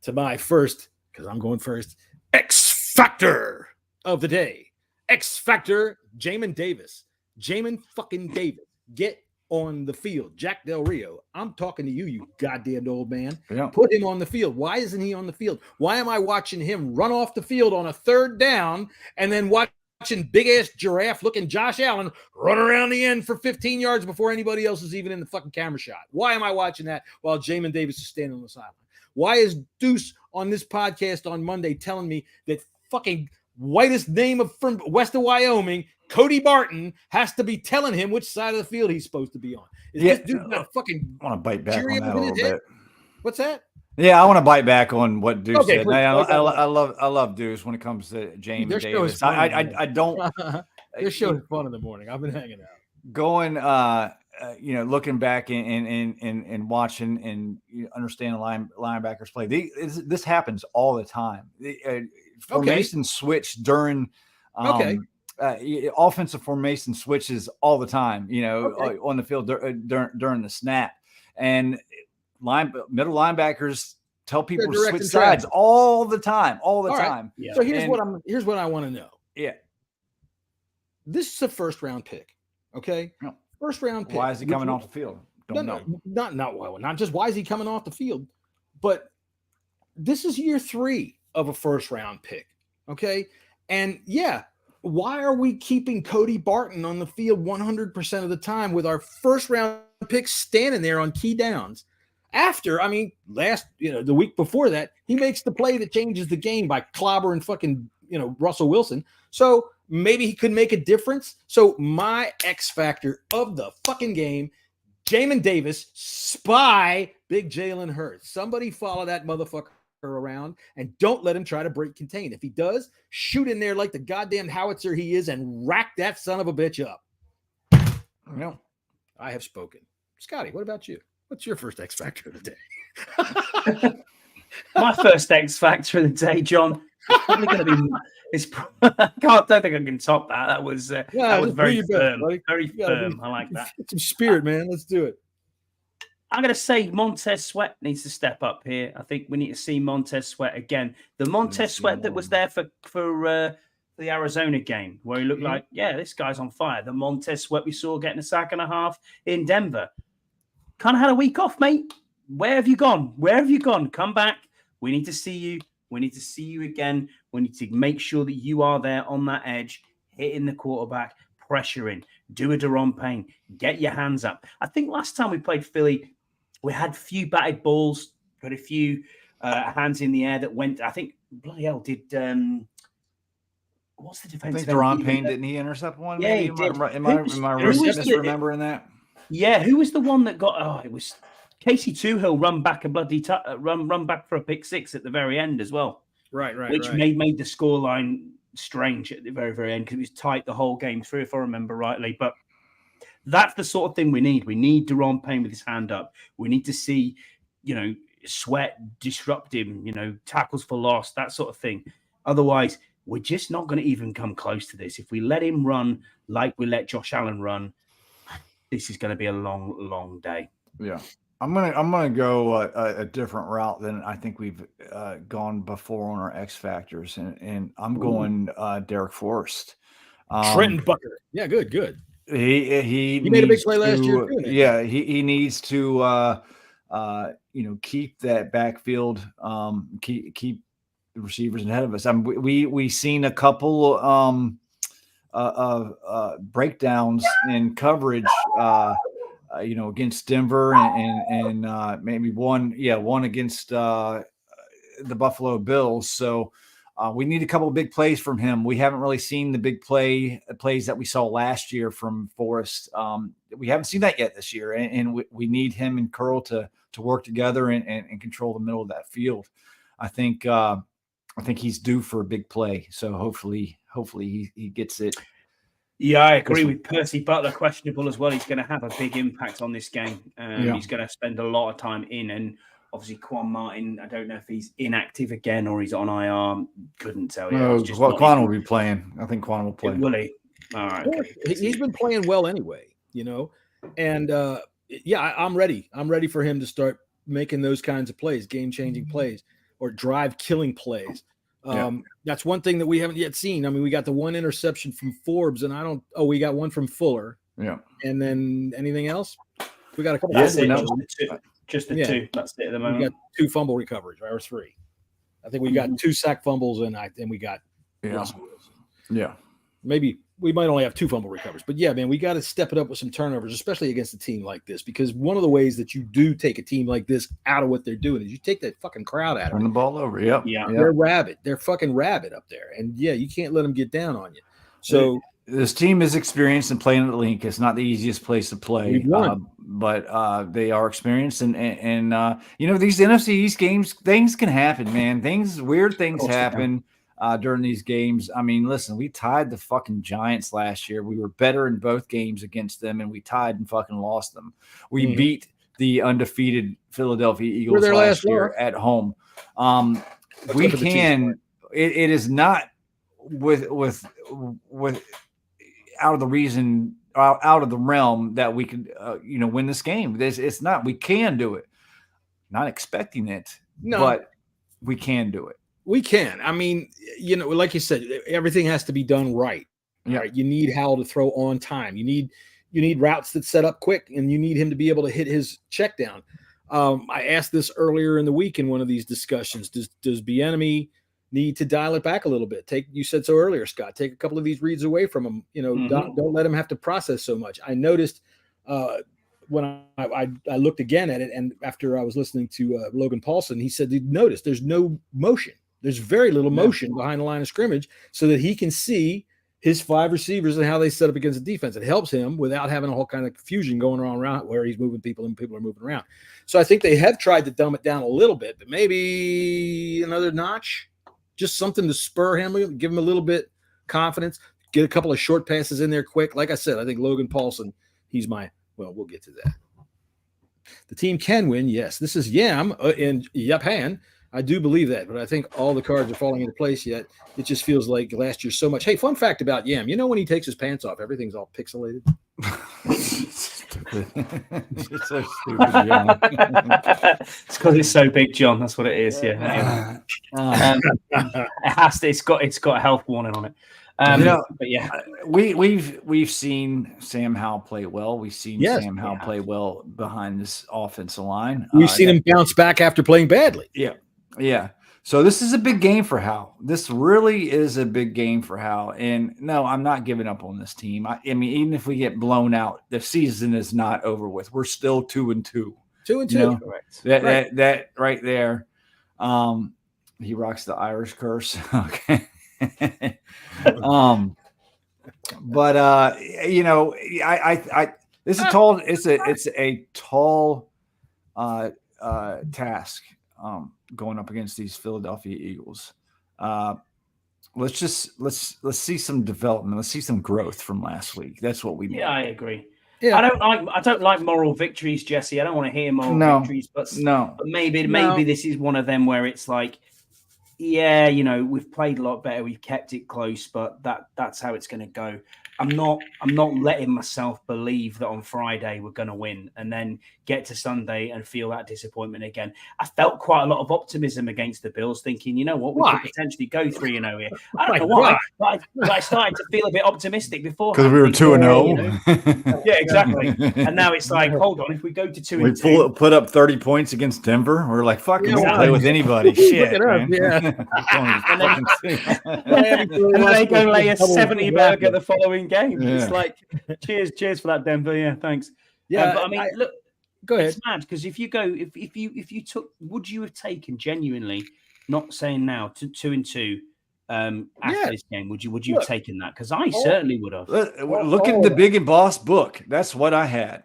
to my first, because I'm going first, X Factor of the day. X Factor, Jamin Davis. Jamin fucking Davis. Get on the field. Jack Del Rio, I'm talking to you, you goddamn old man. Yeah. Put him on the field. Why isn't he on the field? Why am I watching him run off the field on a third down and then watching big-ass giraffe-looking Josh Allen run around the end for 15 yards before anybody else is even in the fucking camera shot? Why am I watching that while Jamin Davis is standing on the sideline? Why is Deuce on this podcast on Monday telling me that fucking whitest name from west of Wyoming, Cody Barton, has to be telling him which side of the field he's supposed to be on? Is this dude got fucking I want to bite back on Cheerios that a in his little head? bit. What's that? Yeah, I want to bite back on what Deuce Okay, said. please. I love Deuce when it comes to Jamin Their show is Davis. fun in the I don't. Their show is fun in the morning. I've been hanging out. Going, looking back and watching and understanding linebackers play. This happens all the time. Formation switch during. Offensive formation switches all the time. On the field during the snap, and middle linebackers tell people to switch sides all the time. Yeah. So here's what I want to know. Yeah. This is a first round pick. Okay. No. First round pick. Why is he coming off the field? Don't know. Not just why is he coming off the field, but this is year 3 of a first round pick. Okay. And yeah, why are we keeping Cody Barton on the field 100% of the time with our first round pick standing there on key downs? After, the week before that, he makes the play that changes the game by clobbering fucking, Russell Wilson. So maybe he could make a difference. So my X factor of the fucking game, Jamin Davis, spy big Jalen Hurts. Somebody follow that motherfucker around and don't let him try to break contain. If he does, shoot in there like the goddamn howitzer he is and rack that son of a bitch up. No, I have spoken. Scotty, what about you? What's your first X factor of the day? My first X factor of the day, John, is probably going to be. I don't think I can top that. That was very firm. Very firm. I like that. Some spirit, man. Let's do it. I'm going to say Montez Sweat needs to step up here. I think we need to see Montez Sweat again. The Montez Sweat that was there for the Arizona game, where he looked like, this guy's on fire. The Montez Sweat we saw getting a sack and a half in Denver. Kind of had a week off, mate. Where have you gone? Come back. We need to see you. We need to see you again. We need to make sure that you are there on that edge, hitting the quarterback, pressuring, do a Daron Payne, get your hands up. I think last time we played Philly, we had a few batted balls, got a few hands in the air that went. I think bloody hell did. What's the defense? I think Daron Payne didn't he intercept one? Yeah, he did. Am I misremembering that? Yeah, who was the one that got? Oh, it was Casey Toohill run back a bloody run back for a pick six at the very end as well. Right. Which made the scoreline strange at the very, very end because it was tight the whole game through, if I remember rightly. But that's the sort of thing we need. We need Daron Payne with his hand up. We need to see, Sweat disrupt him, tackles for loss, that sort of thing. Otherwise, we're just not going to even come close to this. If we let him run like we let Josh Allen run, this is going to be a long, long day. Yeah. I'm gonna go a different route than I think we've gone before on our X factors, and I'm going Derek Forrest, Trenton Bucker. Yeah, good. He made a big play last year. Yeah, he needs to keep that backfield, keep the receivers ahead of us. We seen a couple of breakdowns in coverage. Against Denver and maybe one against the Buffalo Bills. So we need a couple of big plays from him. We haven't really seen the big plays that we saw last year from Forrest. We haven't seen that yet this year, and we need him and Curl to work together and control the middle of that field. I think he's due for a big play. So hopefully he gets it. Yeah, I agree with Percy Butler, questionable as well. He's going to have a big impact on this game. He's going to spend a lot of time in. And Obviously, Quan Martin, I don't know if he's inactive again or he's on IR. Couldn't tell you. No, Quan will be playing. I think Quan will play. Will he? All right. Okay. He's been playing well anyway, and I'm ready. I'm ready for him to start making those kinds of plays, game-changing plays or drive-killing plays. That's one thing that we haven't yet seen. I mean, we got the one interception from Forbes, and we got one from Fuller. Yeah. And then anything else? We got a couple. Just the two. That's it at the moment. We got 2 fumble recoveries, right, or 3. I think we got 2 sack fumbles, and we got maybe we might only have 2 fumble recovers. But yeah, man, we got to step it up with some turnovers, especially against a team like this, because one of the ways that you do take a team like this out of what they're doing is you take that fucking crowd out of them. Turn the ball over. Yep. Yeah. They're rabid. They're fucking rabid up there. And you can't let them get down on you. So this team is experienced in playing at Link. It's not the easiest place to play, but they are experienced. And these NFC East games, things can happen, man. Weird things happen during these games. I mean, listen, we tied the fucking Giants last year. We were better in both games against them, and we tied and fucking lost them. We beat the undefeated Philadelphia Eagles last year at home. We can. It is not with out of the realm that we could win this game. It's not. We can do it. Not expecting it, but we can do it. We can. I mean, like you said, everything has to be done right. Yeah. Right. You need Howell to throw on time. You need routes that set up quick, and you need him to be able to hit his check down. I asked this earlier in the week in one of these discussions. Does Bieniemy need to dial it back a little bit? You said so earlier, Scott. Take a couple of these reads away from him. Don't let him have to process so much. I noticed when I looked again at it, and after I was listening to Logan Paulson, he said he noticed there's no motion. There's very little motion behind the line of scrimmage, so that he can see his 5 receivers and how they set up against the defense. It helps him without having a whole kind of confusion going around where he's moving people and people are moving around. So I think they have tried to dumb it down a little bit, but maybe another notch. Just something to spur him, give him a little bit confidence, get a couple of short passes in there quick. Like I said, I think Logan Paulson, we'll get to that. The team can win, yes. This is Yam in Japan. I do believe that, but I think all the cards are falling into place yet. It just feels like last year so much. Hey, fun fact about Yam. When he takes his pants off, everything's all pixelated. It's so stupid, John. It's because it's so big, John. That's what it is. Yeah. It has to. It's got a health warning on it. But yeah, we've seen Sam Howell play well. We've seen Sam Howell play well behind this offensive line. We've seen him bounce back after playing badly. Yeah. So this is a big game for Howell. This really is a big game for Howell. And no, I'm not giving up on this team. I mean, even if we get blown out, the season is not over with. We're still 2-2. 2-2. That right there. He rocks the Irish curse. Okay. But I this is tall. It's a tall task going up against these Philadelphia Eagles. Let's see some development. Let's see some growth from last week. That's what we need. Yeah, I agree. Yeah. I don't like moral victories, Jesse. I don't want to hear moral victories, but maybe this is one of them where it's like, yeah, we've played a lot better. We've kept it close, but that's how it's going to go. I'm not letting myself believe that on Friday we're going to win and then get to Sunday and feel that disappointment again. I felt quite a lot of optimism against the Bills, thinking, you know what, we could potentially go 3-0 here. I don't know why, but I started to feel a bit optimistic before. Because we were 2-0. Yeah, exactly. And now it's like, hold on, if we go to 2-2, we put up 30 points against Denver. We're like, fuck, we won't play with anybody. Shit, man. And then they go lay a 70 burger the following game. Yeah. It's like, cheers for that, Denver. Yeah, thanks. Yeah, but I mean, look, go ahead. It's mad because if you took, would you have taken genuinely? Not saying now to 2-2 after this game, would you have taken that? Because I certainly would have. Look at the Big and Boss book. That's what I had.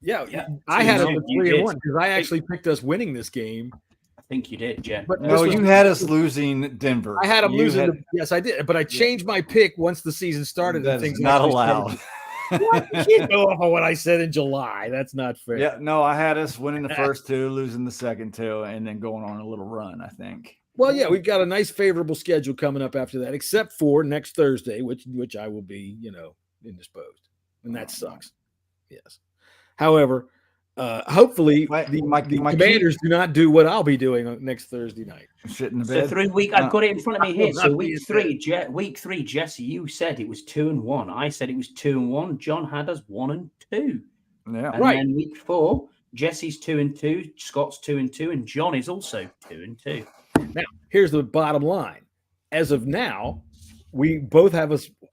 Yeah. I had it 3-1 because I actually picked us winning this game. I think you did, Jen. But no, you had us losing Denver. I had them losing. Yes, I did. But I changed my pick once the season started. That's not allowed. What? You can't go off on what I said in July. That's not fair. Yeah, no, I had us winning the first two, losing the second two, and then going on a little run, I think. Well, yeah, we've got a nice favorable schedule coming up after that, except for next Thursday, which I will be, indisposed. And that sucks. Yes. However, hopefully the Commanders do not do what I'll be doing next Thursday night. Sit in the bed. So 3 week, I've got it in front of me here. So week three, Jesse, you said it was 2-1. I said it was 2-1. John had us 1-2. Yeah, and right. Then week 4, Jesse's 2-2, Scott's 2-2, and John is also 2-2. Now, here's the bottom line. As of now,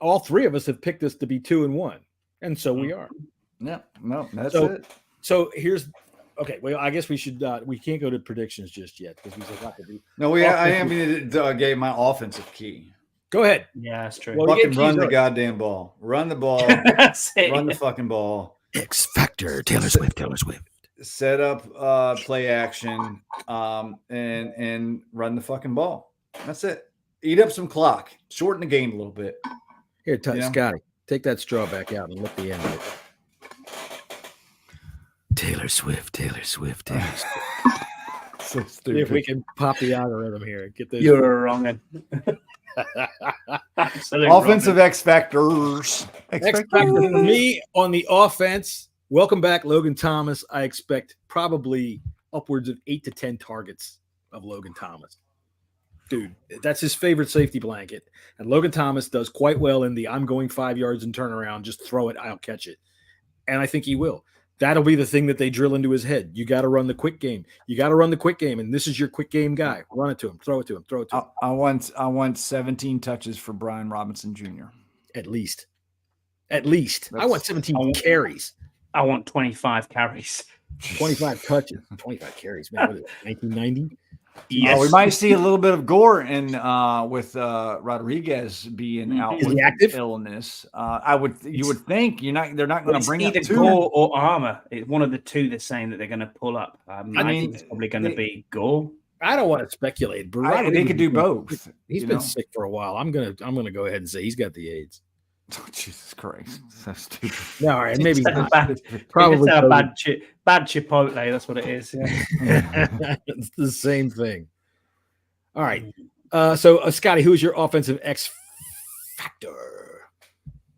all three of us have picked us to be 2-1. And so we are. Yeah, no, that's it. So okay. Well, I guess we should. We can't go to predictions just yet because we still got to do. No, I gave my offensive key. Go ahead. Yeah, that's true. Well, fucking run the goddamn ball. Run the ball. Run the fucking ball. X Factor. Taylor Swift. Set up play action. And run the fucking ball. That's it. Eat up some clock. Shorten the game a little bit. Here, Scotty. Take that straw back out and look the end of it. Taylor Swift. So stupid. See if we can pop the algorithm here. Get this. You're wrong. Offensive X Factors. X Factor for me on the offense. Welcome back, Logan Thomas. I expect probably upwards of 8 to 10 targets of Logan Thomas. Dude, that's his favorite safety blanket. And Logan Thomas does quite well in the I'm going 5 yards and turn around, just throw it, I'll catch it. And I think he will. That'll be the thing that they drill into his head. You got to run the quick game. And this is your quick game guy. Run it to him. Throw it to him. I want 17 touches for Brian Robinson Jr. At least. I want 17 carries. I want 25 carries. 25 touches. 25 carries. Man, what is it, 1990? Yes. We might see a little bit of gore with Rodriguez being out with illness. You would think they're not going to bring either Gore or Armour. It's one of the two they're saying that they're going to pull up. I think it's probably going to be Gore. I don't want to speculate, but they could do both. He's been sick for a while. I'm gonna go ahead and say he's got the AIDS. Oh, Jesus Christ, so stupid. No, all right, maybe not. Probably bad Chipotle. That's what it is. Yeah. It's the same thing. All right. So Scotty, who's your offensive X factor?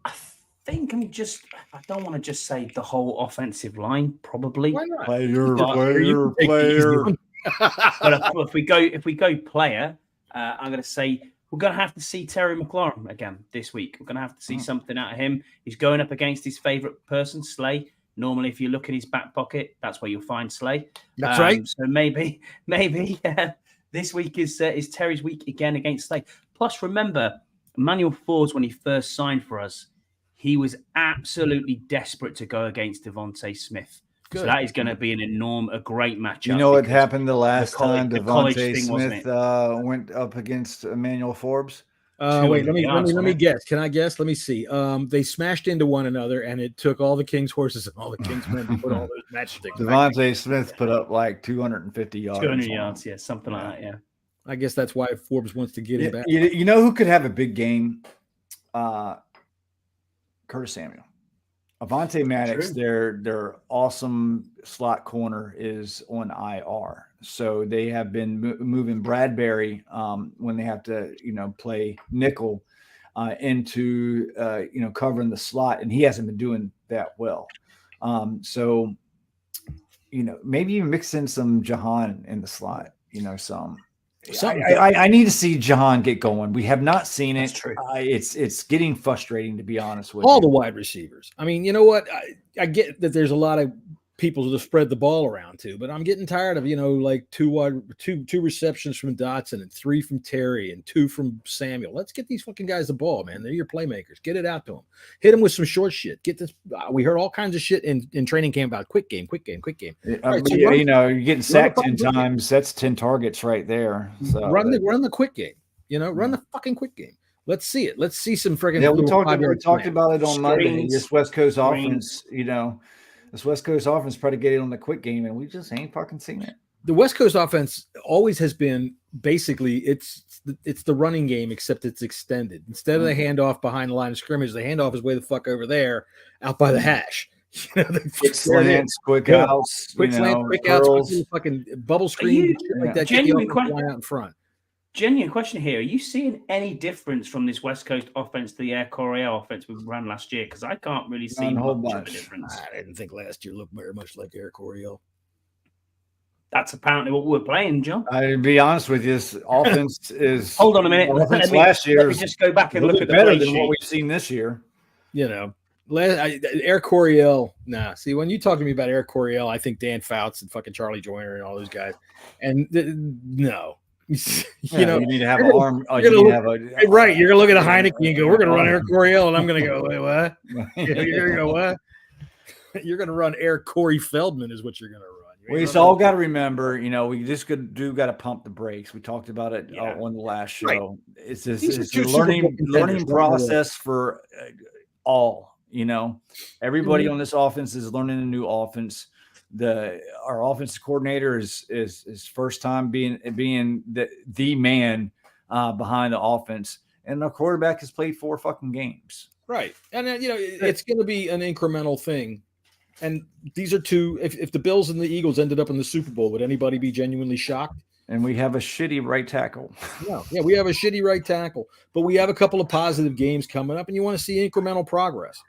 I think I don't want to just say the whole offensive line. Probably. Why not? Player. But if we go player, I'm going to say. We're going to have to see Terry McLaurin again this week. We're going to have to see something out of him. He's going up against his favorite person, Slay. Normally, if you look in his back pocket, that's where you'll find Slay. That's right. So maybe this week is Terry's week again against Slay. Plus, remember, Emmanuel Forbes, when he first signed for us, he was absolutely desperate to go against Devontae Smith. Good. So that is going to be a great matchup. You know what happened the last time Devontae Smith went up against Emmanuel Forbes? Wait, let me guess. Can I guess? Let me see. They smashed into one another, and it took all the King's horses and all the King's men to put all those matchsticks. Devontae Smith put up like 250 yards. 200 yards, yeah, something like that, yeah. I guess that's why Forbes wants to get him back. You know who could have a big game? Curtis Samuel. Avonte Maddox, their awesome slot corner is on IR. So they have been moving Bradbury when they have to, play nickel into, covering the slot. And he hasn't been doing that well. So, maybe you mix in some Jahan in the slot, I need to see Jahan get going. We have not seen it. That's true. It's getting frustrating, to be honest with all you. the wide receivers. I mean, you know what? I get that there's a lot of people to spread the ball around to, but I'm getting tired of like two receptions from Dotson and 3 from Terry and 2 from Samuel. Let's get these fucking guys the ball, man. They're your playmakers. Get it out to them. Hit them with some short shit. Get this. We heard all kinds of shit in training camp about quick game. Right, so you're getting sacked 10 times. That's 10 targets right there. So run the quick game. Run the fucking quick game. Let's see it. Let's see some friggin' we talked about it on Monday. This West Coast offense, this West Coast offense predicated on the quick game, and we just ain't fucking seen it. The West Coast offense always has been basically it's the running game, except it's extended. Instead of the handoff behind the line of scrimmage, the handoff is way the fuck over there, out by the hash. You know, quick slants, quick outs, quick slants, quick outs, fucking bubble screen, like that. Genuine question out in front. Genuine question here: are you seeing any difference from this West Coast offense to the Air Coryell offense we ran last year? Because I can't really see much of a difference. I didn't think last year looked very much like Air Coryell. That's apparently what we're playing, John. I'll be honest with you, this offense is. Hold on a minute. Last year, let me just go back and look at the better play than sheet. what we've seen this year. You know, Air Coryell. Nah, see, when you talk to me about Air Coryell, I think Dan Fouts and fucking Charlie Joyner and all those guys. And no, you need to have an arm. Right, you're gonna look at a Heineke and go, "We're gonna run Air Coryell," and I'm gonna go, "Wait, what?" You're gonna go, "What?" You're gonna run Air Corey Feldman is what you're gonna run. We just all got to remember, we just got to pump the brakes. We talked about it on the last show. Right. It's a learning process for all. Everybody on this offense is learning a new offense. Our offensive coordinator is first time being the man behind the offense, and our quarterback has played 4 fucking games. Right, and it's going to be an incremental thing. And these are two. If the Bills and the Eagles ended up in the Super Bowl, would anybody be genuinely shocked? And we have a shitty right tackle. Yeah, we have a shitty right tackle, but we have a couple of positive games coming up, and you want to see incremental progress.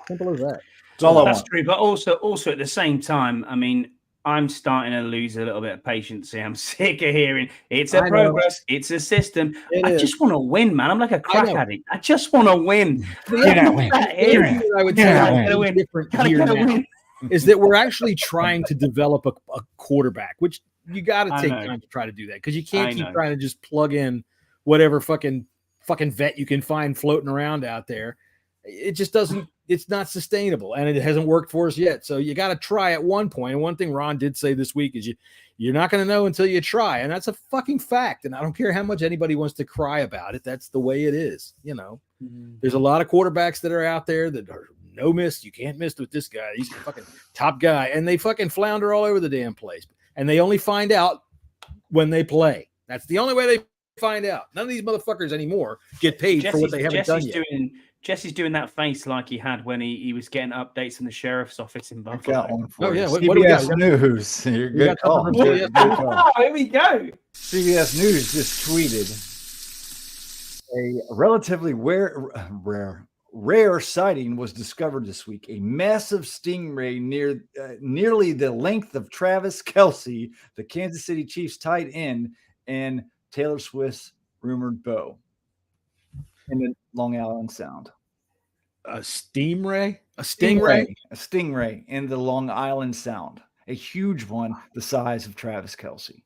Simple as that. That's all I want. That's true, but also at the same time, I mean, I'm starting to lose a little bit of patience here. I'm sick of hearing it's a progress, it's a system. I just want to win, man. I'm like a crack addict. I just want to win. I would say different here now is that we're actually trying to develop a quarterback, which you got to take time to try to do that, because you can't keep trying to just plug in whatever fucking vet you can find floating around out there. It just doesn't. It's not sustainable, and it hasn't worked for us yet. So you got to try at one point. And one thing Ron did say this week is you're not going to know until you try, and that's a fucking fact. And I don't care how much anybody wants to cry about it. That's the way it is. There's a lot of quarterbacks that are out there that are no miss. You can't miss with this guy. He's a fucking top guy, and they fucking flounder all over the damn place. And they only find out when they play. That's the only way they find out. None of these motherfuckers anymore get paid for what they haven't done yet. Jesse's doing that face like he had when he was getting updates from the sheriff's office in Buffalo. Oh, yeah. What do we got? News. You're good call. Oh, here we go. CBS News just tweeted a relatively rare sighting was discovered this week. A massive stingray nearly the length of Travis Kelce, the Kansas City Chiefs tight end, and Taylor Swift's rumored beau in the Long Island Sound. A stingray in the Long Island Sound. A huge one, the size of Travis Kelce.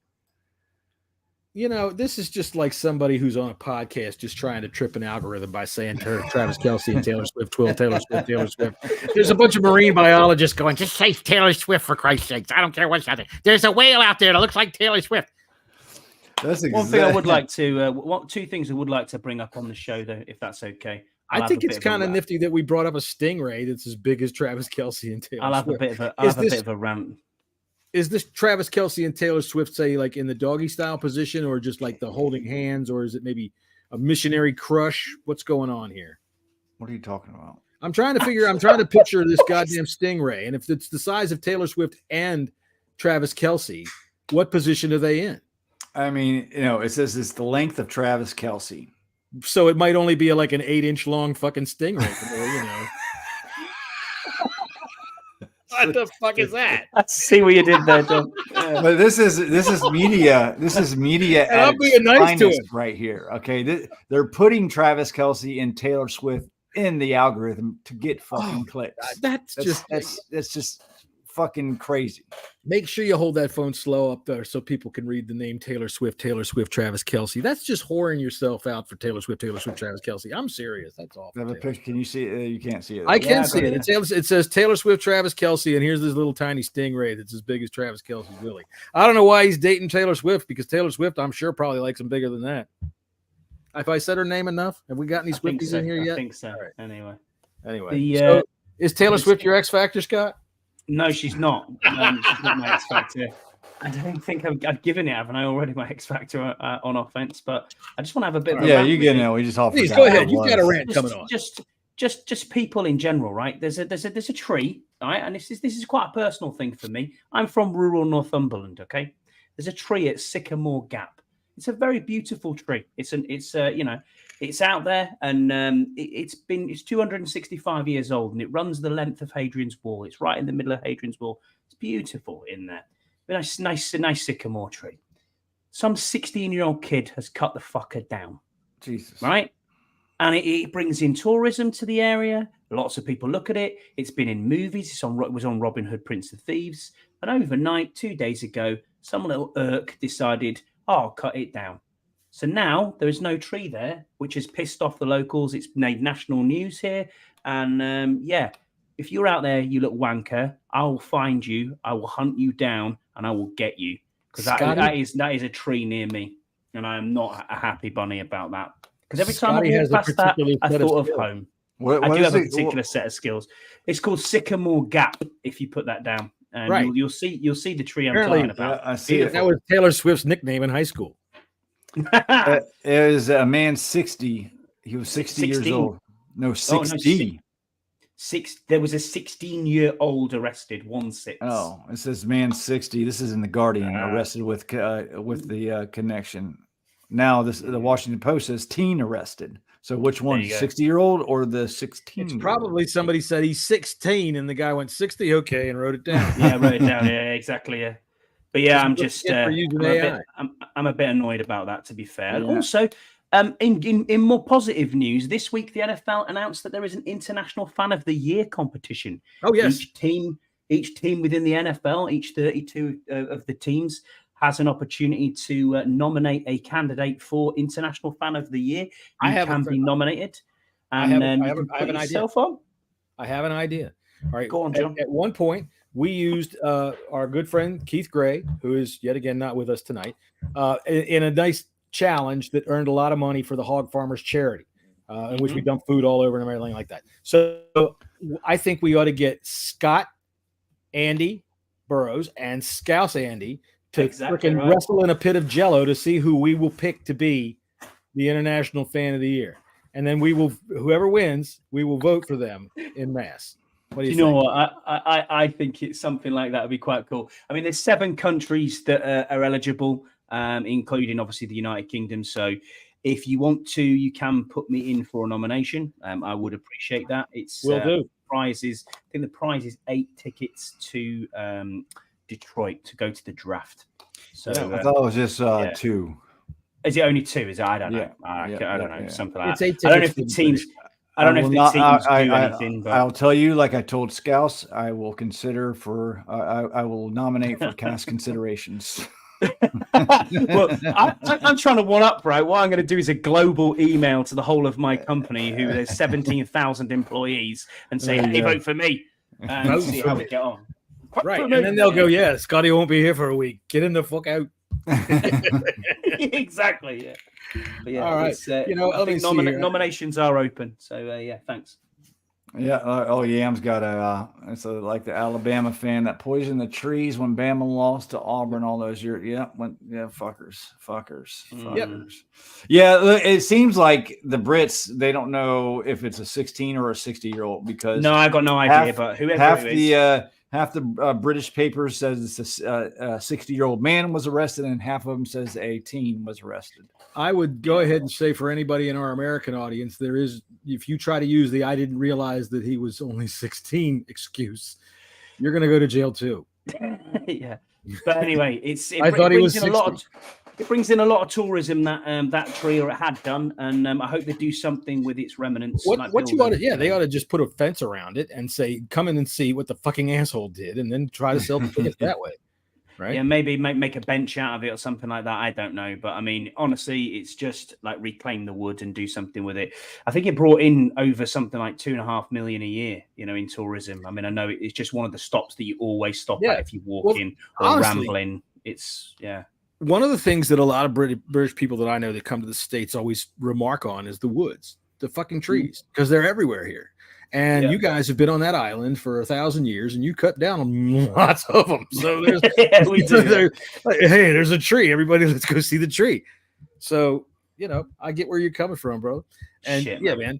This is just like somebody who's on a podcast just trying to trip an algorithm by saying Travis Kelce and Taylor Swift, Taylor Swift. There's a bunch of marine biologists going, just say Taylor Swift for Christ's sakes. I don't care what's out there. There's a whale out there that looks like Taylor Swift. That's one thing I would like to. Two things I would like to bring up on the show, though, if that's okay. I think it's kind of nifty that we brought up a stingray that's as big as Travis Kelce and Taylor Swift. I'll have a bit of a rant. Is this Travis Kelce and Taylor Swift, say, like in the doggy style position, or just like the holding hands, or is it maybe a missionary crush? What's going on here? What are you talking about? I'm trying to picture this goddamn stingray, and if it's the size of Taylor Swift and Travis Kelce, what position are they in? I mean, it says it's the length of Travis Kelce. So it might only be like an 8-inch long fucking stingray. What the fuck is that? Let's see what you did there, John. But this is media. This is media. And I'm being nice to it right here. Okay, they're putting Travis Kelce and Taylor Swift in the algorithm to get fucking clicks. That's just fucking crazy. Make sure you hold that phone slow up there so people can read the name Taylor Swift, Travis Kelce. That's just whoring yourself out for Taylor Swift, Travis Kelce. I'm serious. That's all. Can you see it? You can't see it. I can see it. It says Taylor Swift, Travis Kelce, and here's this little tiny stingray that's as big as Travis Kelce's willy. I don't know why he's dating Taylor Swift, because Taylor Swift, I'm sure, probably likes him bigger than that. Have I said her name enough? Have we got any Swifties in here yet? I think so. Right. Anyway. So is Taylor Swift your X Factor, Scott? No, she's not. She's not my X Factor. I don't think I've given it, haven't I, already, my X Factor on offense? But I just want to have a bit of a Yeah, rant, you get really. it. We just all Please forgot go what ahead. it You've got a was. rant coming on. Just people in general, right? There's a tree, right? And this is quite a personal thing for me. I'm from rural Northumberland, okay? There's a tree at Sycamore Gap. It's a very beautiful tree. It's out there, and it's 265 years old, and it runs the length of Hadrian's Wall. It's right in the middle of Hadrian's Wall. It's beautiful in there. Nice sycamore tree. Some 16-year-old kid has cut the fucker down. Jesus. Right? And it brings in tourism to the area. Lots of people look at it. It's been in movies. It was on Robin Hood, Prince of Thieves. And overnight, 2 days ago, some little irk decided, I'll cut it down. So now there is no tree there, which has pissed off the locals. It's made national news here. And if you're out there, you little wanker, I will find you. I will hunt you down and I will get you. Because that is a tree near me. And I am not a happy bunny about that. Because every time I walk past that, I thought of home. I do have a particular set of skills. It's called Sycamore Gap. If you put that down, and you'll see the tree I'm talking about. I see it. That was Taylor Swift's nickname in high school. It was a man 60. He was 60 years old. No, 60. There was a 16-year-old arrested. 16. Oh, it says man 60. This is in the Guardian. Arrested with the connection. Now the Washington Post says teen arrested. So which one, 60-year-old or the 16? It's probably somebody said he's 16 and the guy went 60. Okay, and wrote it down. Yeah, I wrote it down. Yeah, exactly. Yeah, but yeah, I'm just I'm a bit annoyed about that, to be fair. And also, in more positive news, this week the NFL announced that there is an International Fan of the Year competition. Oh yes, each team within the NFL, each 32 of the teams, has an opportunity to nominate a candidate for International Fan of the Year. You can be nominated. And then you can put yourself on. I have an idea. All right. Go on, John. At one point, we used our good friend Keith Gray, who is yet again not with us tonight, in a nice challenge that earned a lot of money for the Hog Farmers Charity, in which we dump food all over and everything like that. So I think we ought to get Scott Andy Burrows and Scouse Andy to freaking wrestle in a pit of jello to see who we will pick to be the International Fan of the Year. And then whoever wins, we will vote for them in mass. What do you think? Know what? I think it's something like that would be quite cool. I mean, there's 7 countries that are eligible, including obviously the United Kingdom. So if you want to, you can put me in for a nomination. I would appreciate that. Will do. Prizes. I think the prize is 8 tickets to Detroit to go to the draft. So I thought it was just 2. Is it only 2? Is it? I don't know. I don't know. Something like that. I don't know if the teams. I don't know if the teams do anything. But I'll tell you, like I told Scouse, I will consider for. I will nominate for cast considerations. Well, I'm trying to one up, right? What I'm going to do is a global email to the whole of my company, who there's 17,000 employees, and say, "Hey, vote for me," and see how we get on. Right, and then they'll go, "Yeah, Scotty won't be here for a week. Get him the fuck out." Exactly. Yeah. But yeah. All right. I think nominations are open. So thanks. Yeah. Yam's got it's like the Alabama fan that poisoned the trees when Bama lost to Auburn all those years. Fuckers. Yep. Yeah. It seems like the Brits, they don't know if it's a 16 or a 60-year-old because I've got no idea. But whoever half the British papers says it's a 60-year-old man was arrested, and half of them says a teen was arrested. I would go ahead and say for anybody in our American audience, there is, if you try to use the "I didn't realize that he was only 16" excuse, you're going to go to jail too. Yeah, but anyway, I thought he was 60. It brings in a lot of tourism that tree, or it had done, and I hope they do something with its remnants. What you ought to, they ought to just put a fence around it and say, "Come in and see what the fucking asshole did," and then try to sell the tickets that way, right? Yeah, maybe make a bench out of it or something like that. I don't know, but I mean, honestly, it's just like reclaim the wood and do something with it. I think it brought in over something like $2.5 million a year, in tourism. I mean, I know it's just one of the stops that you always stop at if you walk in or honestly, rambling. It's One of the things that a lot of British people that I know that come to the States always remark on is the woods, the fucking trees, because they're everywhere here. And you guys have been on that island for 1,000 years, and you cut down on lots of them. So there's, we do. hey, there's a tree. Everybody, let's go see the tree. So, I get where you're coming from, bro. And Shit, man,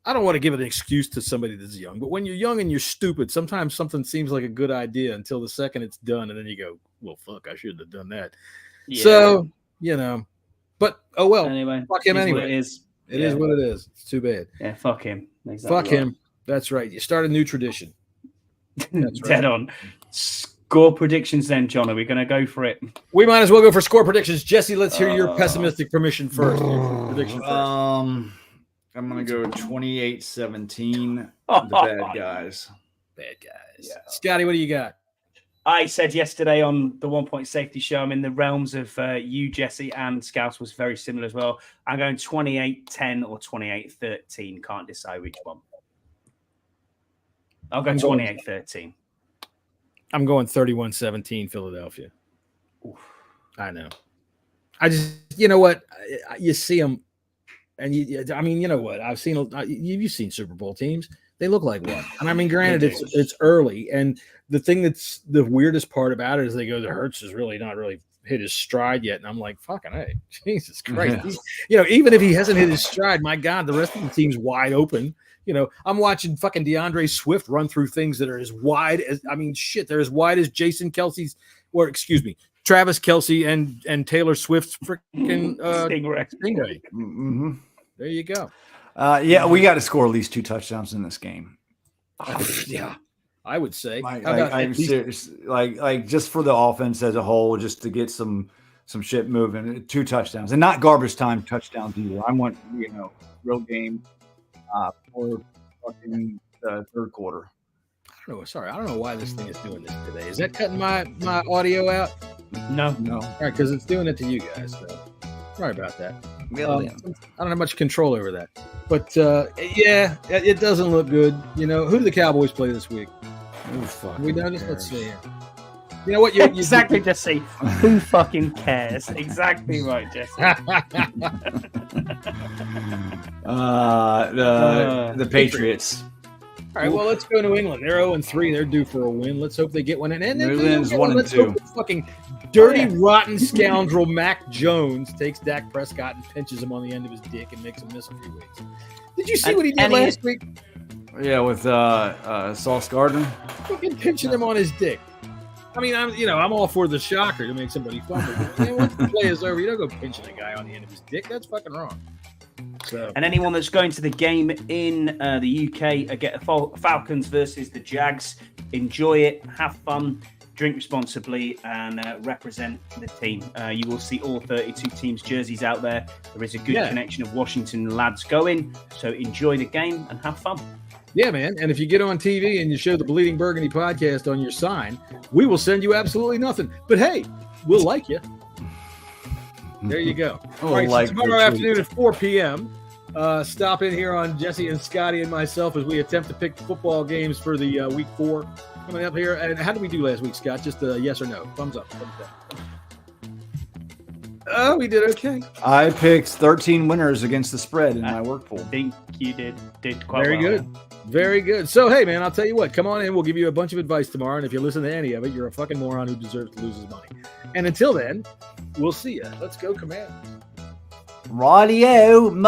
I don't want to give an excuse to somebody that's young, but when you're young and you're stupid, sometimes something seems like a good idea until the second it's done, and then you go, well, fuck, I shouldn't have done that. Yeah. So, but oh well. Anyway, fuck him anyway. It is. It is what it is. It's too bad. Yeah, fuck him. Exactly fuck him. That's right. You start a new tradition. That's Dead on. Score predictions then, John. Are we going to go for it? We might as well go for score predictions. Jesse, let's hear your pessimistic prediction first. Prediction first. I'm going to go 28-17. The bad guys. Bad guys. Yeah. Scotty, what do you got? I said yesterday on the 1 Point Safety Show, I'm in the realms of you, Jesse, and Scouse was very similar as well. I'm going 28-10 or 28-13. Can't decide which one. I'll go 28-13. I'm going 31-17 Philadelphia. Oof. I know. I just, you know what? You see them, and you know what? You've seen Super Bowl teams. They look like what? And I mean, granted, it's early, and the thing that's the weirdest part about it is they go, the Hurts is really not really hit his stride yet, and I'm like, fucking hey, Jesus Christ! Yeah. Even if he hasn't hit his stride, my God, the rest of the team's wide open. I'm watching fucking DeAndre Swift run through things that are as wide as they're as wide as Travis Kelce and Taylor Swift's freaking Stingray. Mm-hmm. There you go. We got to score at least 2 touchdowns in this game. Yeah, I would say. I'm serious. Like just for the offense as a whole, just to get some shit moving. 2 touchdowns, and not garbage time touchdowns either. I want real game for fucking the third quarter. I don't know why this thing is doing this today. Is that cutting my audio out? No. All right, because it's doing it to you guys. So sorry about that. I don't have much control over that. But, it doesn't look good. Who do the Cowboys play this week? We noticed. Let's see here. You know what? Exactly, Jesse. Who fucking cares? Exactly right, Jesse. The Patriots. All right, well, let's go New England. They're 0-3. They're due for a win. Let's hope they get one. And then New England's 1-2. Fucking dirty, rotten scoundrel Mac Jones takes Dak Prescott and pinches him on the end of his dick and makes him miss a few weeks. Did you see what he did last week? Yeah, with Sauce Gardner. Fucking pinching him on his dick. I mean, I'm all for the shocker to make somebody fumble. Once the play is over, you don't go pinching a guy on the end of his dick. That's fucking wrong. So. And anyone that's going to the game in the UK, get Falcons versus the Jags. Enjoy it, have fun, drink responsibly, and represent the team. You will see all 32 teams' jerseys out there. There is a good connection of Washington lads going, so enjoy the game and have fun. Yeah, man. And if you get on TV and you show the Bleeding Burgundy podcast on your sign, we will send you absolutely nothing. But hey, we'll like you. There you go. All right, so tomorrow afternoon at 4 p.m., stop in here on Jesse and Scotty and myself as we attempt to pick football games for the week 4 coming up here. And how did we do last week, Scott? Just a yes or no? Thumbs up. Thumbs down. Oh, we did okay. I picked 13 winners against the spread in my work pool. I think you did quite Very well. good. Very good. So, hey, man, I'll tell you what. Come on in. We'll give you a bunch of advice tomorrow. And if you listen to any of it, you're a fucking moron who deserves to lose his money. And until then, we'll see you. Let's go, Command. Radio.